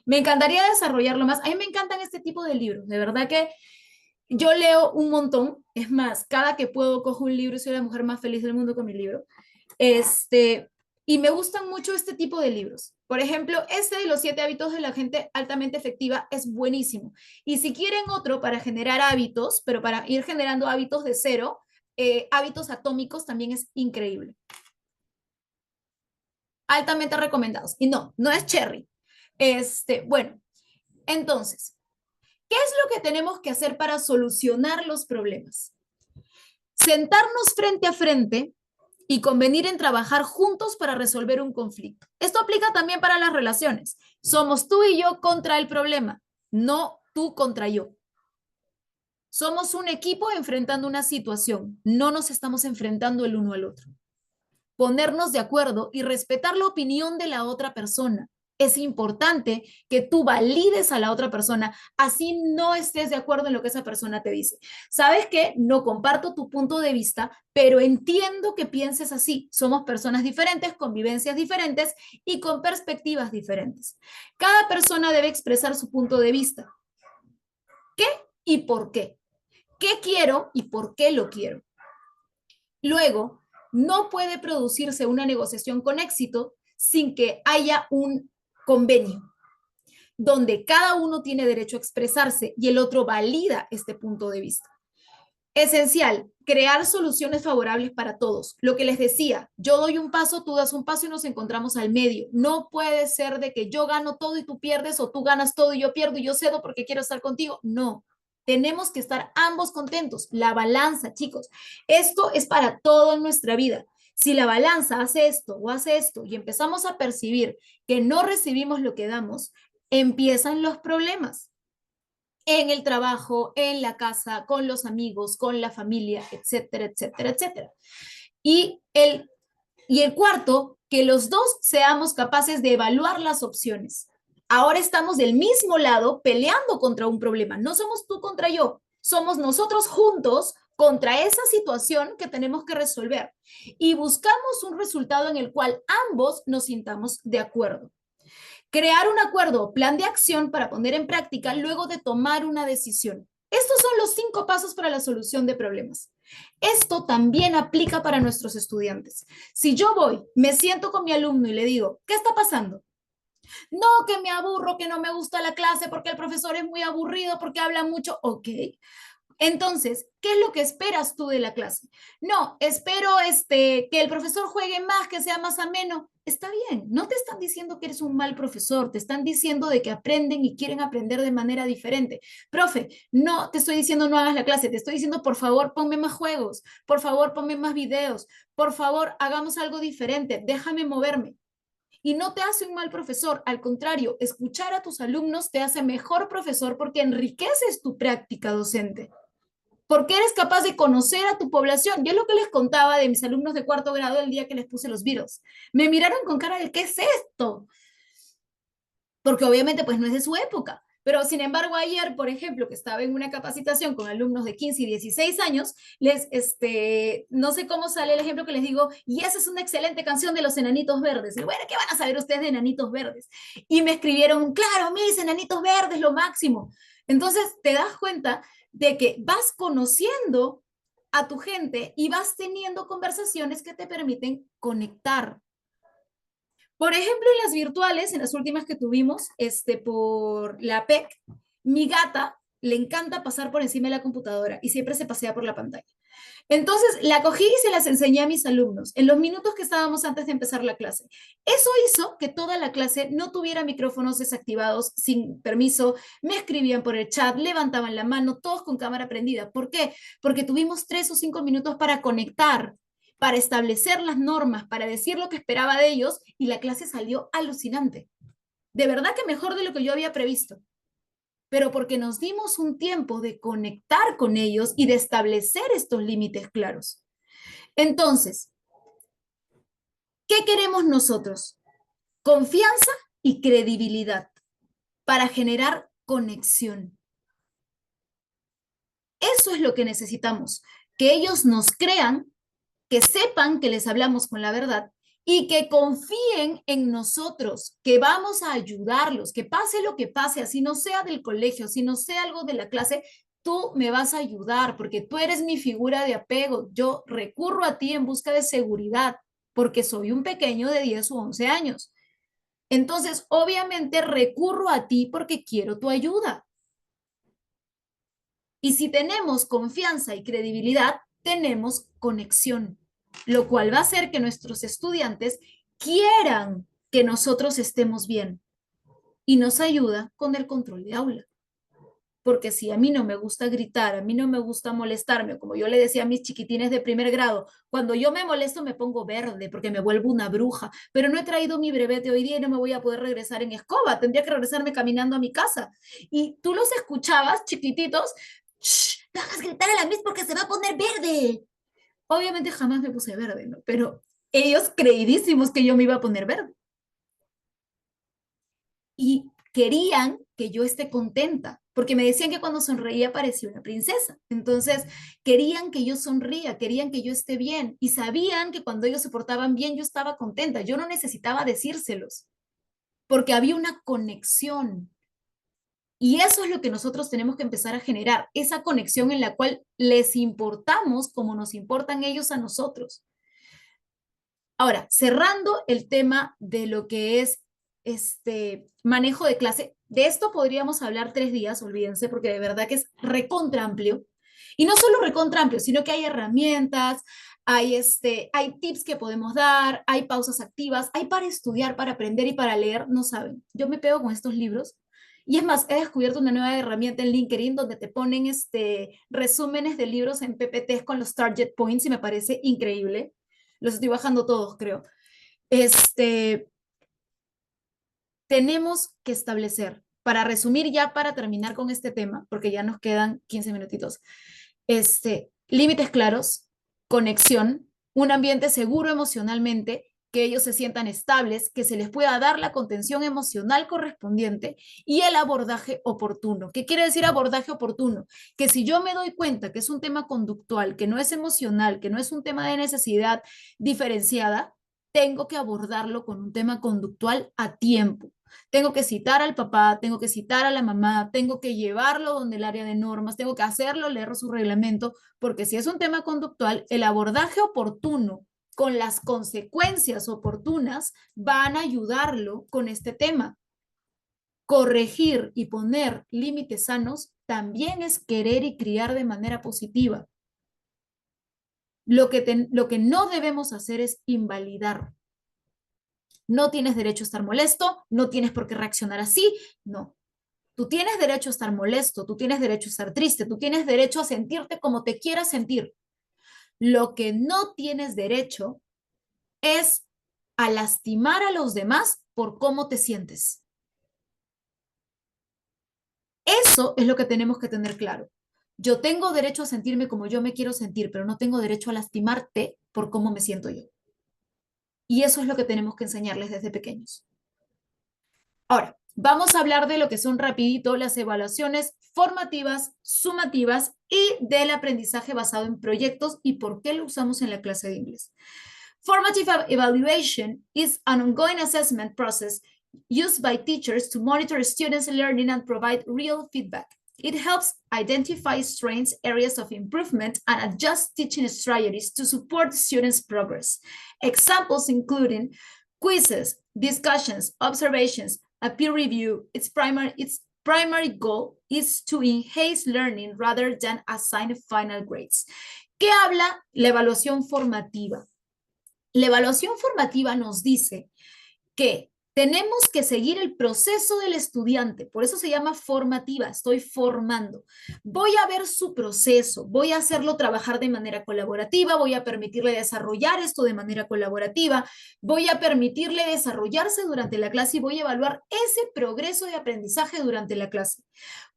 Me encantaría desarrollarlo más. A mí me encantan este tipo de libros. De verdad que yo leo un montón. Es más, cada que puedo cojo un libro y soy la mujer más feliz del mundo con mi libro. Y me gustan mucho este tipo de libros. Por ejemplo, este de los 7 hábitos de la gente altamente efectiva es buenísimo. Y si quieren otro para generar hábitos, pero para ir generando hábitos de cero, hábitos atómicos también es increíble. Altamente recomendados. Y no, no es cherry. Bueno, entonces, ¿qué es lo que tenemos que hacer para solucionar los problemas? Sentarnos frente a frente y convenir en trabajar juntos para resolver un conflicto. Esto aplica también para las relaciones. Somos tú y yo contra el problema, no tú contra yo. Somos un equipo enfrentando una situación, no nos estamos enfrentando el uno al otro. Ponernos de acuerdo y respetar la opinión de la otra persona. Es importante que tú valides a la otra persona, así no estés de acuerdo en lo que esa persona te dice. ¿Sabes qué? No comparto tu punto de vista, pero entiendo que pienses así. Somos personas diferentes, con vivencias diferentes y con perspectivas diferentes. Cada persona debe expresar su punto de vista. ¿Qué y por qué? ¿Qué quiero y por qué lo quiero? Luego, no puede producirse una negociación con éxito sin que haya un convenio, donde cada uno tiene derecho a expresarse y el otro valida este punto de vista. Esencial, crear soluciones favorables para todos. Lo que les decía, yo doy un paso, tú das un paso y nos encontramos al medio. No puede ser de que yo gano todo y tú pierdes, o tú ganas todo y yo pierdo y yo cedo porque quiero estar contigo. No, tenemos que estar ambos contentos. La balanza, chicos, esto es para todo en nuestra vida. Si la balanza hace esto o hace esto y empezamos a percibir que no recibimos lo que damos, empiezan los problemas en el trabajo, en la casa, con los amigos, con la familia, etcétera, etcétera, etcétera. Y el cuarto, que los dos seamos capaces de evaluar las opciones. Ahora estamos del mismo lado peleando contra un problema. No somos tú contra yo, somos nosotros juntos contra esa situación que tenemos que resolver. Y buscamos un resultado en el cual ambos nos sintamos de acuerdo. Crear un acuerdo o plan de acción para poner en práctica luego de tomar una decisión. Estos son los 5 pasos para la solución de problemas. Esto también aplica para nuestros estudiantes. Si yo voy, me siento con mi alumno y le digo, ¿qué está pasando? No, que me aburro, que no me gusta la clase porque el profesor es muy aburrido, porque habla mucho. Ok. Entonces, ¿qué es lo que esperas tú de la clase? No, espero que el profesor juegue más, que sea más ameno. Está bien, no te están diciendo que eres un mal profesor, te están diciendo de que aprenden y quieren aprender de manera diferente. Profe, no te estoy diciendo no hagas la clase, te estoy diciendo por favor ponme más juegos, por favor ponme más videos, por favor hagamos algo diferente, déjame moverme. Y no te hace un mal profesor, al contrario, escuchar a tus alumnos te hace mejor profesor porque enriqueces tu práctica docente. Porque eres capaz de conocer a tu población. Yo es lo que les contaba de mis alumnos de 4º grado el día que les puse los Beatles. Me miraron con cara de ¿qué es esto? Porque obviamente pues no es de su época. Pero sin embargo ayer, por ejemplo, que estaba en una capacitación con alumnos de 15 y 16 años, no sé cómo sale el ejemplo que les digo, y esa es una excelente canción de los Enanitos Verdes. Y bueno, ¿qué van a saber ustedes de Enanitos Verdes? Y me escribieron, claro, mis Enanitos Verdes, lo máximo. Entonces te das cuenta de que vas conociendo a tu gente y vas teniendo conversaciones que te permiten conectar. Por ejemplo, en las virtuales, en las últimas que tuvimos por la PEC, mi gata le encanta pasar por encima de la computadora y siempre se pasea por la pantalla. Entonces, la cogí y se las enseñé a mis alumnos en los minutos que estábamos antes de empezar la clase. Eso hizo que toda la clase no tuviera micrófonos desactivados sin permiso, me escribían por el chat, levantaban la mano, todos con cámara prendida. ¿Por qué? Porque tuvimos 3 o 5 minutos para conectar, para establecer las normas, para decir lo que esperaba de ellos y la clase salió alucinante. De verdad que mejor de lo que yo había previsto. Pero porque nos dimos un tiempo de conectar con ellos y de establecer estos límites claros. Entonces, ¿qué queremos nosotros? Confianza y credibilidad para generar conexión. Eso es lo que necesitamos, que ellos nos crean que sepan que les hablamos con la verdad y que confíen en nosotros, que vamos a ayudarlos, que pase lo que pase, así no sea del colegio, si no sea algo de la clase, tú me vas a ayudar porque tú eres mi figura de apego. Yo recurro a ti en busca de seguridad porque soy un pequeño de 10 u 11 años. Entonces, obviamente recurro a ti porque quiero tu ayuda. Y si tenemos confianza y credibilidad, tenemos conexión, lo cual va a hacer que nuestros estudiantes quieran que nosotros estemos bien y nos ayuda con el control de aula. Porque si a mí no me gusta gritar, a mí no me gusta molestarme, como yo le decía a mis chiquitines de primer grado, cuando yo me molesto me pongo verde porque me vuelvo una bruja, pero no he traído mi brevete hoy día y no me voy a poder regresar en escoba, tendría que regresarme caminando a mi casa. Y tú los escuchabas chiquititos, "Shh, no hagas gritar a la Miss porque se va a poner verde". Obviamente jamás me puse verde, ¿no? Pero ellos creidísimos que yo me iba a poner verde. Y querían que yo esté contenta, porque me decían que cuando sonreía parecía una princesa. Entonces, querían que yo sonría, querían que yo esté bien y sabían que cuando ellos se portaban bien yo estaba contenta. Yo no necesitaba decírselos, porque había una conexión. Y eso es lo que nosotros tenemos que empezar a generar, esa conexión en la cual les importamos como nos importan ellos a nosotros. Ahora, cerrando el tema de lo que es manejo de clase, de esto podríamos hablar 3 días, olvídense, porque de verdad que es recontra amplio. Y no solo recontra amplio, sino que hay herramientas, hay tips que podemos dar, hay pausas activas, hay para estudiar, para aprender y para leer, no saben. Yo me pego con estos libros. Y es más, he descubierto una nueva herramienta en LinkedIn donde te ponen resúmenes de libros en PPTs con los target points y me parece increíble. Los estoy bajando todos, creo. Tenemos que establecer, para resumir ya, para terminar con este tema, porque ya nos quedan 15 minutitos, límites claros, conexión, un ambiente seguro emocionalmente, que ellos se sientan estables, que se les pueda dar la contención emocional correspondiente y el abordaje oportuno. ¿Qué quiere decir abordaje oportuno? Que si yo me doy cuenta que es un tema conductual, que no es emocional, que no es un tema de necesidad diferenciada, tengo que abordarlo con un tema conductual a tiempo. Tengo que citar al papá, tengo que citar a la mamá, tengo que llevarlo donde el área de normas, tengo que hacerlo leer su reglamento, porque si es un tema conductual, el abordaje oportuno con las consecuencias oportunas van a ayudarlo con este tema. Corregir y poner límites sanos también es querer y criar de manera positiva. Lo que no debemos hacer es invalidar. No tienes derecho a estar molesto, no tienes por qué reaccionar así, no. Tú tienes derecho a estar molesto, tú tienes derecho a estar triste, tú tienes derecho a sentirte como te quieras sentir. Lo que no tienes derecho es a lastimar a los demás por cómo te sientes. Eso es lo que tenemos que tener claro. Yo tengo derecho a sentirme como yo me quiero sentir, pero no tengo derecho a lastimarte por cómo me siento yo. Y eso es lo que tenemos que enseñarles desde pequeños. Ahora, vamos a hablar de lo que son rapidito las evaluaciones formativas, sumativas y del aprendizaje basado en proyectos y por qué lo usamos en la clase de inglés. Formative evaluation is an ongoing assessment process used by teachers to monitor students' learning and provide real feedback. It helps identify strengths, areas of improvement, and adjust teaching strategies to support students' progress. Examples including quizzes, discussions, observations, a peer review. Its primary goal is to enhance learning rather than assign final grades. ¿Qué habla la evaluación formativa? La evaluación formativa nos dice que tenemos que seguir el proceso del estudiante, por eso se llama formativa, estoy formando. Voy a ver su proceso, voy a hacerlo trabajar de manera colaborativa, voy a permitirle desarrollar esto de manera colaborativa, voy a permitirle desarrollarse durante la clase y voy a evaluar ese progreso de aprendizaje durante la clase.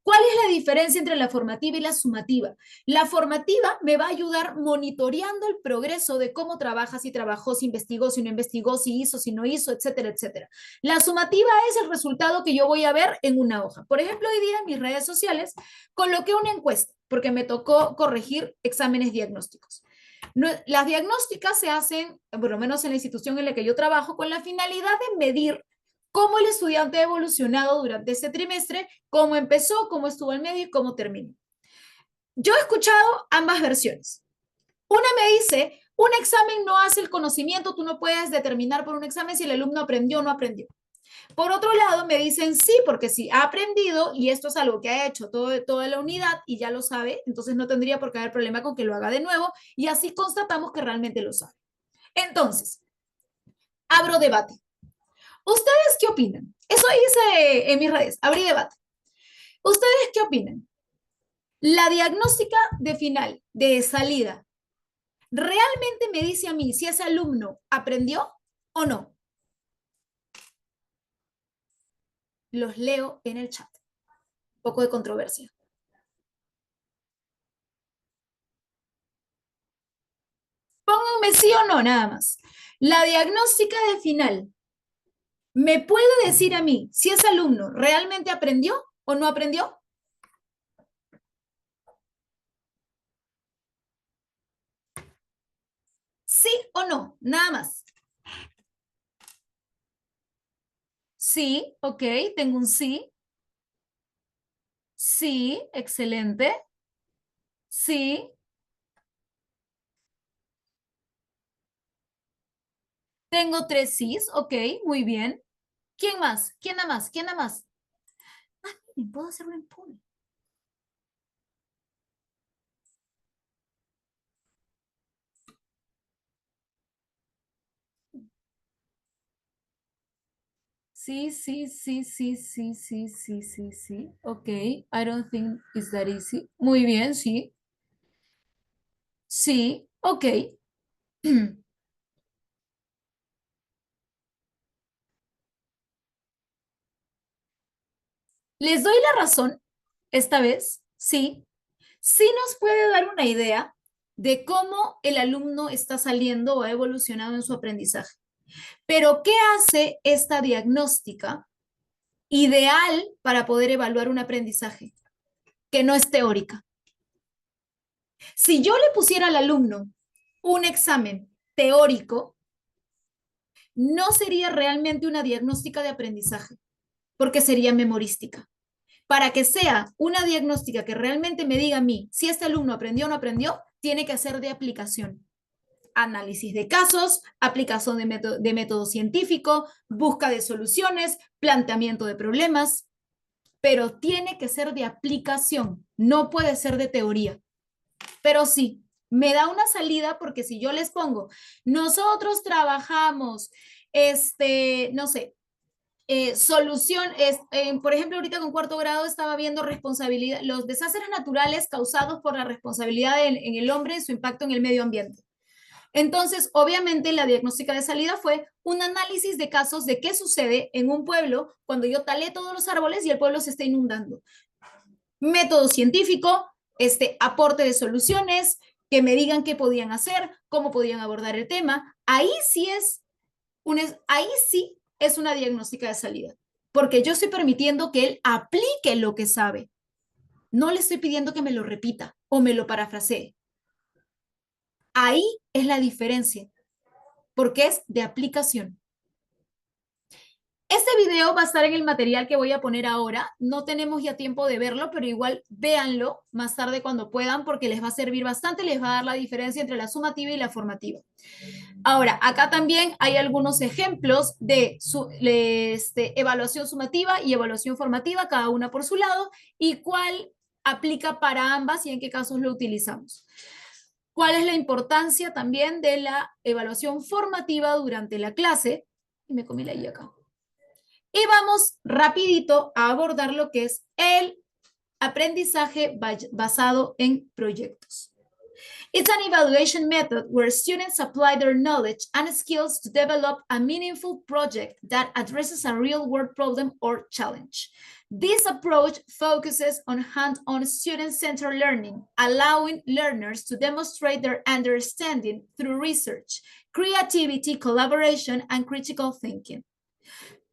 ¿Cuál es la diferencia entre la formativa y la sumativa? La formativa me va a ayudar monitoreando el progreso de cómo trabaja, si trabajó, si investigó, si no investigó, si hizo, si no hizo, etcétera, etcétera. La sumativa es el resultado que yo voy a ver en una hoja. Por ejemplo, hoy día en mis redes sociales coloqué una encuesta porque me tocó corregir exámenes diagnósticos. Las diagnósticas se hacen, por lo menos en la institución en la que yo trabajo, con la finalidad de medir cómo el estudiante ha evolucionado durante este trimestre, cómo empezó, cómo estuvo al medio y cómo terminó. Yo he escuchado ambas versiones. Una me dice, un examen no hace el conocimiento, tú no puedes determinar por un examen si el alumno aprendió o no aprendió. Por otro lado, me dicen sí, porque si ha aprendido y esto es algo que ha hecho toda la unidad y ya lo sabe, entonces no tendría por qué haber problema con que lo haga de nuevo y así constatamos que realmente lo sabe. Entonces, abro debate. ¿Ustedes qué opinan? Eso hice en mis redes, abrí debate. ¿Ustedes qué opinan? La diagnóstica de final, de salida, ¿realmente me dice a mí si ese alumno aprendió o no? Los leo en el chat. Un poco de controversia. Pónganme sí o no, nada más. La diagnóstica de final me puede decir a mí si ese alumno realmente aprendió o no aprendió. Sí o no, nada más. Sí, ok, tengo un sí. Sí, excelente. Sí. Tengo 3 sís, ok, muy bien. ¿Quién más? ¿Quién da más? ¿Quién da más? Ah, miren, puedo hacerlo en pool. Sí, sí, sí, sí, sí, sí, sí, sí, sí. Ok, I don't think it's that easy. Muy bien, sí. Sí, ok. Les doy la razón, esta vez, sí. Sí nos puede dar una idea de cómo el alumno está saliendo o ha evolucionado en su aprendizaje. Pero, ¿qué hace esta diagnóstica ideal para poder evaluar un aprendizaje? Que no es teórica. Si yo le pusiera al alumno un examen teórico, no sería realmente una diagnóstica de aprendizaje, porque sería memorística. Para que sea una diagnóstica que realmente me diga a mí si este alumno aprendió o no aprendió, tiene que ser de aplicación. Análisis de casos, aplicación de método científico, busca de soluciones, planteamiento de problemas, pero tiene que ser de aplicación, no puede ser de teoría. Pero sí, me da una salida porque si yo les pongo, nosotros trabajamos, no sé, solución, por ejemplo, ahorita con 4º grado estaba viendo responsabilidad, los desastres naturales causados por la responsabilidad en el hombre y su impacto en el medio ambiente. Entonces, obviamente, la diagnóstica de salida fue un análisis de casos de qué sucede en un pueblo cuando yo talé todos los árboles y el pueblo se está inundando. Método científico, aporte de soluciones, que me digan qué podían hacer, cómo podían abordar el tema. Ahí sí es una diagnóstica de salida, porque yo estoy permitiendo que él aplique lo que sabe. No le estoy pidiendo que me lo repita o me lo parafrasee. Ahí es la diferencia, porque es de aplicación. Este video va a estar en el material que voy a poner ahora. No tenemos ya tiempo de verlo, pero igual véanlo más tarde cuando puedan, porque les va a servir bastante, les va a dar la diferencia entre la sumativa y la formativa. Ahora, acá también hay algunos ejemplos de evaluación sumativa y evaluación formativa, cada una por su lado, y cuál aplica para ambas y en qué casos lo utilizamos. ¿Cuál es la importancia también de la evaluación formativa durante la clase? Y me comí la I acá. Y vamos rapidito a abordar lo que es el aprendizaje basado en proyectos. It's an evaluation method where students apply their knowledge and skills to develop a meaningful project that addresses a real-world problem or challenge. This approach focuses on hands-on student-centered learning, allowing learners to demonstrate their understanding through research, creativity, collaboration, and critical thinking.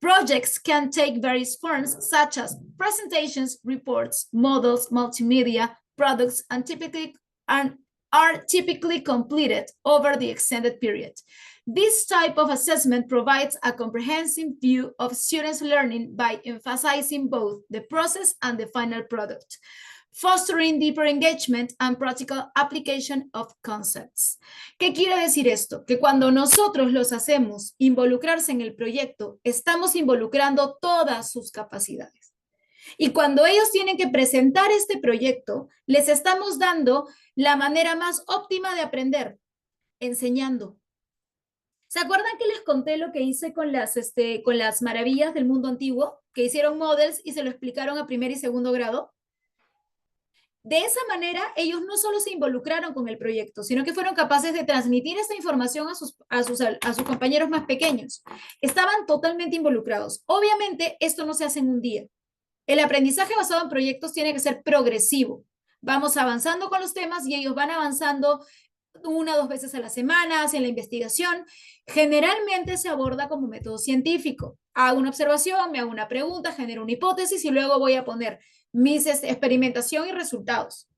Projects can take various forms, such as presentations, reports, models, multimedia, products, and typically are typically completed over the extended period. This type of assessment provides a comprehensive view of students' learning by emphasizing both the process and the final product, fostering deeper engagement and practical application of concepts. ¿Qué quiere decir esto? Que cuando nosotros los hacemos involucrarse en el proyecto, estamos involucrando todas sus capacidades. Y cuando ellos tienen que presentar este proyecto, les estamos dando la manera más óptima de aprender, enseñando. ¿Se acuerdan que les conté lo que hice con las maravillas del mundo antiguo? Que hicieron models y se lo explicaron a primer y segundo grado. De esa manera, ellos no solo se involucraron con el proyecto, sino que fueron capaces de transmitir esta información a sus compañeros más pequeños. Estaban totalmente involucrados. Obviamente, esto no se hace en un día. El aprendizaje basado en proyectos tiene que ser progresivo. Vamos avanzando con los temas y ellos van avanzando 1 o 2 veces a la semana, hacen la investigación. Generalmente se aborda como método científico. Hago una observación, me hago una pregunta, genero una hipótesis y luego voy a poner mis experimentación y resultados.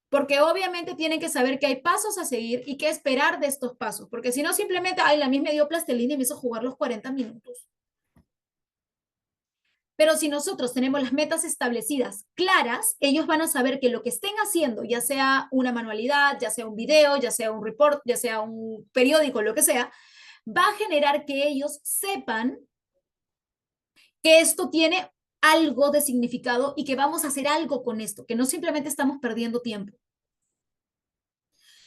Porque obviamente tienen que saber que hay pasos a seguir y qué esperar de estos pasos. Porque si no, simplemente, ay, la misma me dio plastilina y me hizo jugar los 40 minutos. Pero si nosotros tenemos las metas establecidas claras, ellos van a saber que lo que estén haciendo, ya sea una manualidad, ya sea un video, ya sea un report, ya sea un periódico, lo que sea, va a generar que ellos sepan que esto tiene algo de significado y que vamos a hacer algo con esto, que no simplemente estamos perdiendo tiempo.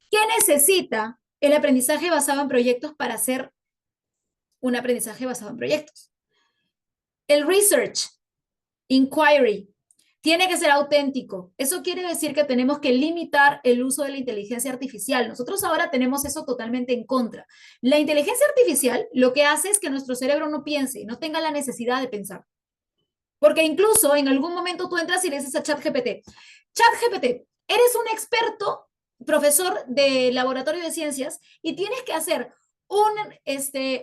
¿Qué necesita el aprendizaje basado en proyectos para hacer un aprendizaje basado en proyectos? El research, inquiry, tiene que ser auténtico. Eso quiere decir que tenemos que limitar el uso de la inteligencia artificial. Nosotros ahora tenemos eso totalmente en contra. La inteligencia artificial lo que hace es que nuestro cerebro no piense, no tenga la necesidad de pensar. Porque incluso en algún momento tú entras y le dices a ChatGPT, ChatGPT, eres un experto profesor de laboratorio de ciencias y tienes que hacer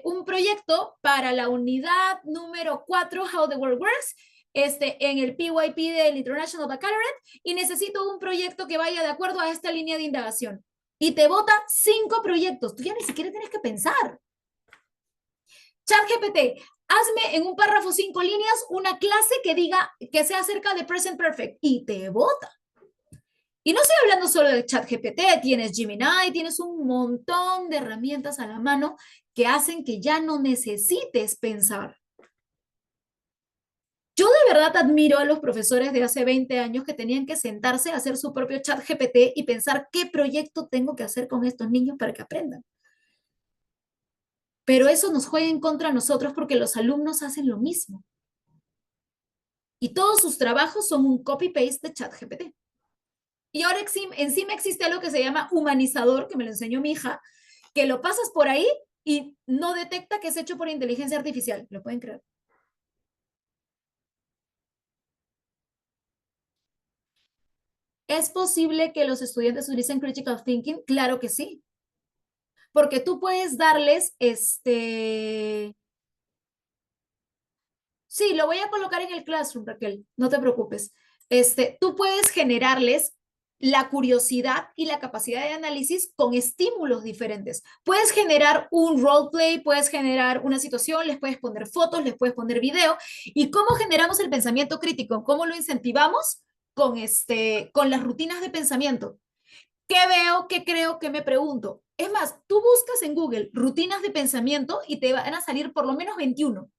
un proyecto para la unidad número 4, How the World Works, en el PYP del International Baccalaureate, y necesito un proyecto que vaya de acuerdo a esta línea de indagación. Y te bota 5 proyectos. Tú ya ni siquiera tienes que pensar. ChatGPT, hazme en un párrafo 5 líneas una clase que sea acerca de Present Perfect. Y te bota. Y no estoy hablando solo de ChatGPT, tienes Gemini, tienes un montón de herramientas a la mano que hacen que ya no necesites pensar. Yo de verdad admiro a los profesores de hace 20 años que tenían que sentarse a hacer su propio ChatGPT y pensar qué proyecto tengo que hacer con estos niños para que aprendan. Pero eso nos juega en contra a nosotros porque los alumnos hacen lo mismo. Y todos sus trabajos son un copy-paste de ChatGPT. Y ahora encima existe algo que se llama humanizador, que me lo enseñó mi hija, que lo pasas por ahí y no detecta que es hecho por inteligencia artificial. ¿Lo pueden creer? ¿Es posible que los estudiantes utilicen critical thinking? Claro que sí. Porque tú puedes darles Sí, lo voy a colocar en el Classroom, Raquel, no te preocupes. Tú puedes generarles la curiosidad y la capacidad de análisis con estímulos diferentes. Puedes generar un roleplay, puedes generar una situación, les puedes poner fotos, les puedes poner video. ¿Y cómo generamos el pensamiento crítico? ¿Cómo lo incentivamos? Con las rutinas de pensamiento. ¿Qué veo? ¿Qué creo? ¿Qué me pregunto? Es más, tú buscas en Google rutinas de pensamiento y te van a salir por lo menos 21.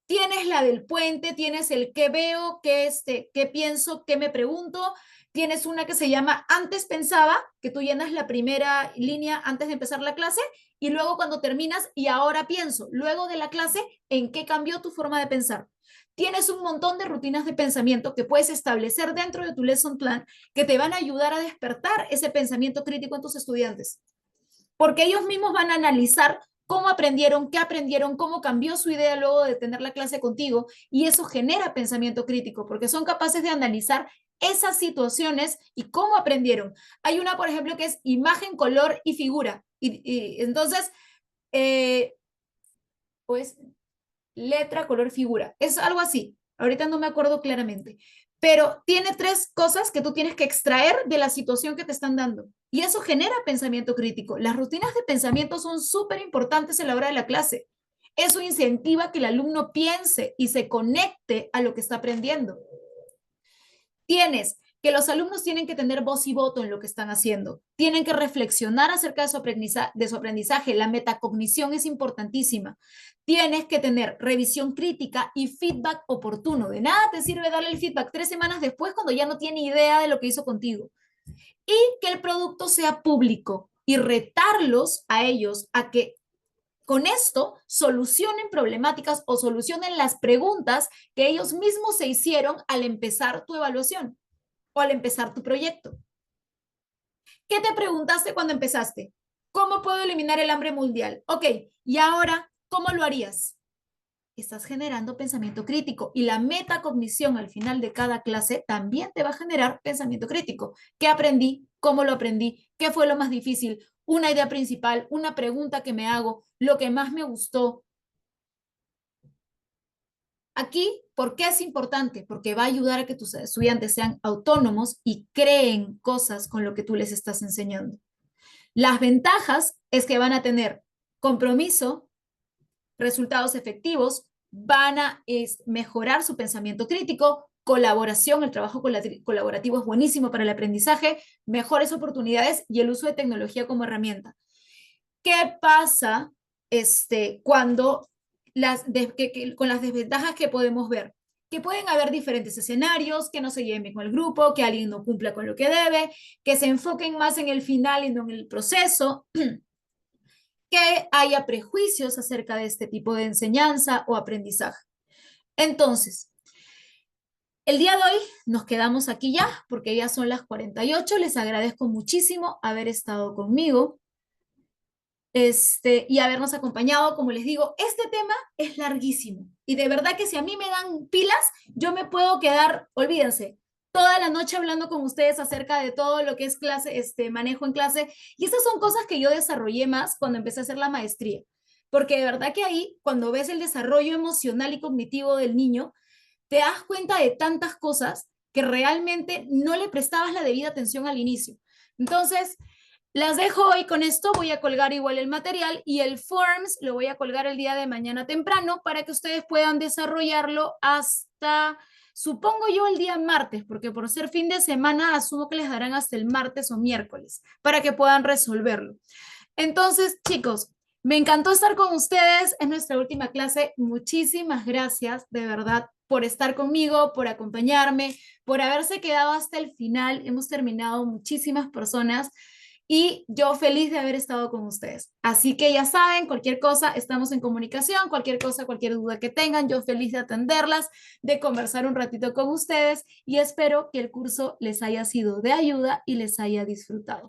Tienes la del puente, tienes el qué veo, qué pienso, qué me pregunto. Tienes una que se llama antes pensaba, que tú llenas la primera línea antes de empezar la clase y luego cuando terminas y ahora pienso. Luego de la clase, ¿en qué cambió tu forma de pensar? Tienes un montón de rutinas de pensamiento que puedes establecer dentro de tu lesson plan que te van a ayudar a despertar ese pensamiento crítico en tus estudiantes. Porque ellos mismos van a analizar cómo aprendieron, qué aprendieron, cómo cambió su idea luego de tener la clase contigo, y eso genera pensamiento crítico, porque son capaces de analizar esas situaciones y cómo aprendieron. Hay una, por ejemplo, que es imagen, color y figura. Y entonces, pues, letra, color, figura. Es algo así. Ahorita no me acuerdo claramente. pero tiene 3 cosas que tú tienes que extraer de la situación que te están dando. Y eso genera pensamiento crítico. Las rutinas de pensamiento son súper importantes a la hora de la clase. Eso incentiva que el alumno piense y se conecte a lo que está aprendiendo. Que los alumnos tienen que tener voz y voto en lo que están haciendo. Tienen que reflexionar acerca de su aprendizaje. La metacognición es importantísima. Tienes que tener revisión crítica y feedback oportuno. De nada te sirve darle el feedback 3 semanas después cuando ya no tiene idea de lo que hizo contigo. Y que el producto sea público y retarlos a ellos a que con esto solucionen problemáticas o solucionen las preguntas que ellos mismos se hicieron al empezar tu evaluación o al empezar tu proyecto. ¿Qué te preguntaste cuando empezaste? ¿Cómo puedo eliminar el hambre mundial? Ok, y ahora, ¿cómo lo harías? Estás generando pensamiento crítico y la metacognición al final de cada clase también te va a generar pensamiento crítico. ¿Qué aprendí? ¿Cómo lo aprendí? ¿Qué fue lo más difícil? Una idea principal, una pregunta que me hago, lo que más me gustó. Aquí, ¿por qué es importante? Porque va a ayudar a que tus estudiantes sean autónomos y creen cosas con lo que tú les estás enseñando. Las ventajas es que van a tener compromiso, resultados efectivos, van a mejorar su pensamiento crítico, colaboración, el trabajo colaborativo es buenísimo para el aprendizaje, mejores oportunidades y el uso de tecnología como herramienta. ¿Qué pasa cuando con las desventajas que podemos ver? Que pueden haber diferentes escenarios, que no se lleven bien con el grupo, que alguien no cumpla con lo que debe, que se enfoquen más en el final y no en el proceso, que haya prejuicios acerca de este tipo de enseñanza o aprendizaje. Entonces, el día de hoy nos quedamos aquí ya, porque ya son las 48. Les agradezco muchísimo haber estado conmigo y habernos acompañado. Como les digo, este tema es larguísimo y de verdad que si a mí me dan pilas, yo me puedo quedar, olvídense, toda la noche hablando con ustedes acerca de todo lo que es clase, manejo en clase. Y estas son cosas que yo desarrollé más cuando empecé a hacer la maestría, porque de verdad que ahí, cuando ves el desarrollo emocional y cognitivo del niño, te das cuenta de tantas cosas que realmente no le prestabas la debida atención al inicio. Entonces, las dejo hoy con esto, voy a colgar igual el material y el Forms lo voy a colgar el día de mañana temprano para que ustedes puedan desarrollarlo hasta, supongo yo, el día martes, porque por ser fin de semana asumo que les darán hasta el martes o miércoles para que puedan resolverlo. Entonces, chicos, me encantó estar con ustedes en nuestra última clase. Muchísimas gracias, de verdad, por estar conmigo, por acompañarme, por haberse quedado hasta el final. Hemos terminado muchísimas personas y yo feliz de haber estado con ustedes. Así que ya saben, cualquier cosa, estamos en comunicación, cualquier cosa, cualquier duda que tengan, yo feliz de atenderlas, de conversar un ratito con ustedes y espero que el curso les haya sido de ayuda y les haya disfrutado.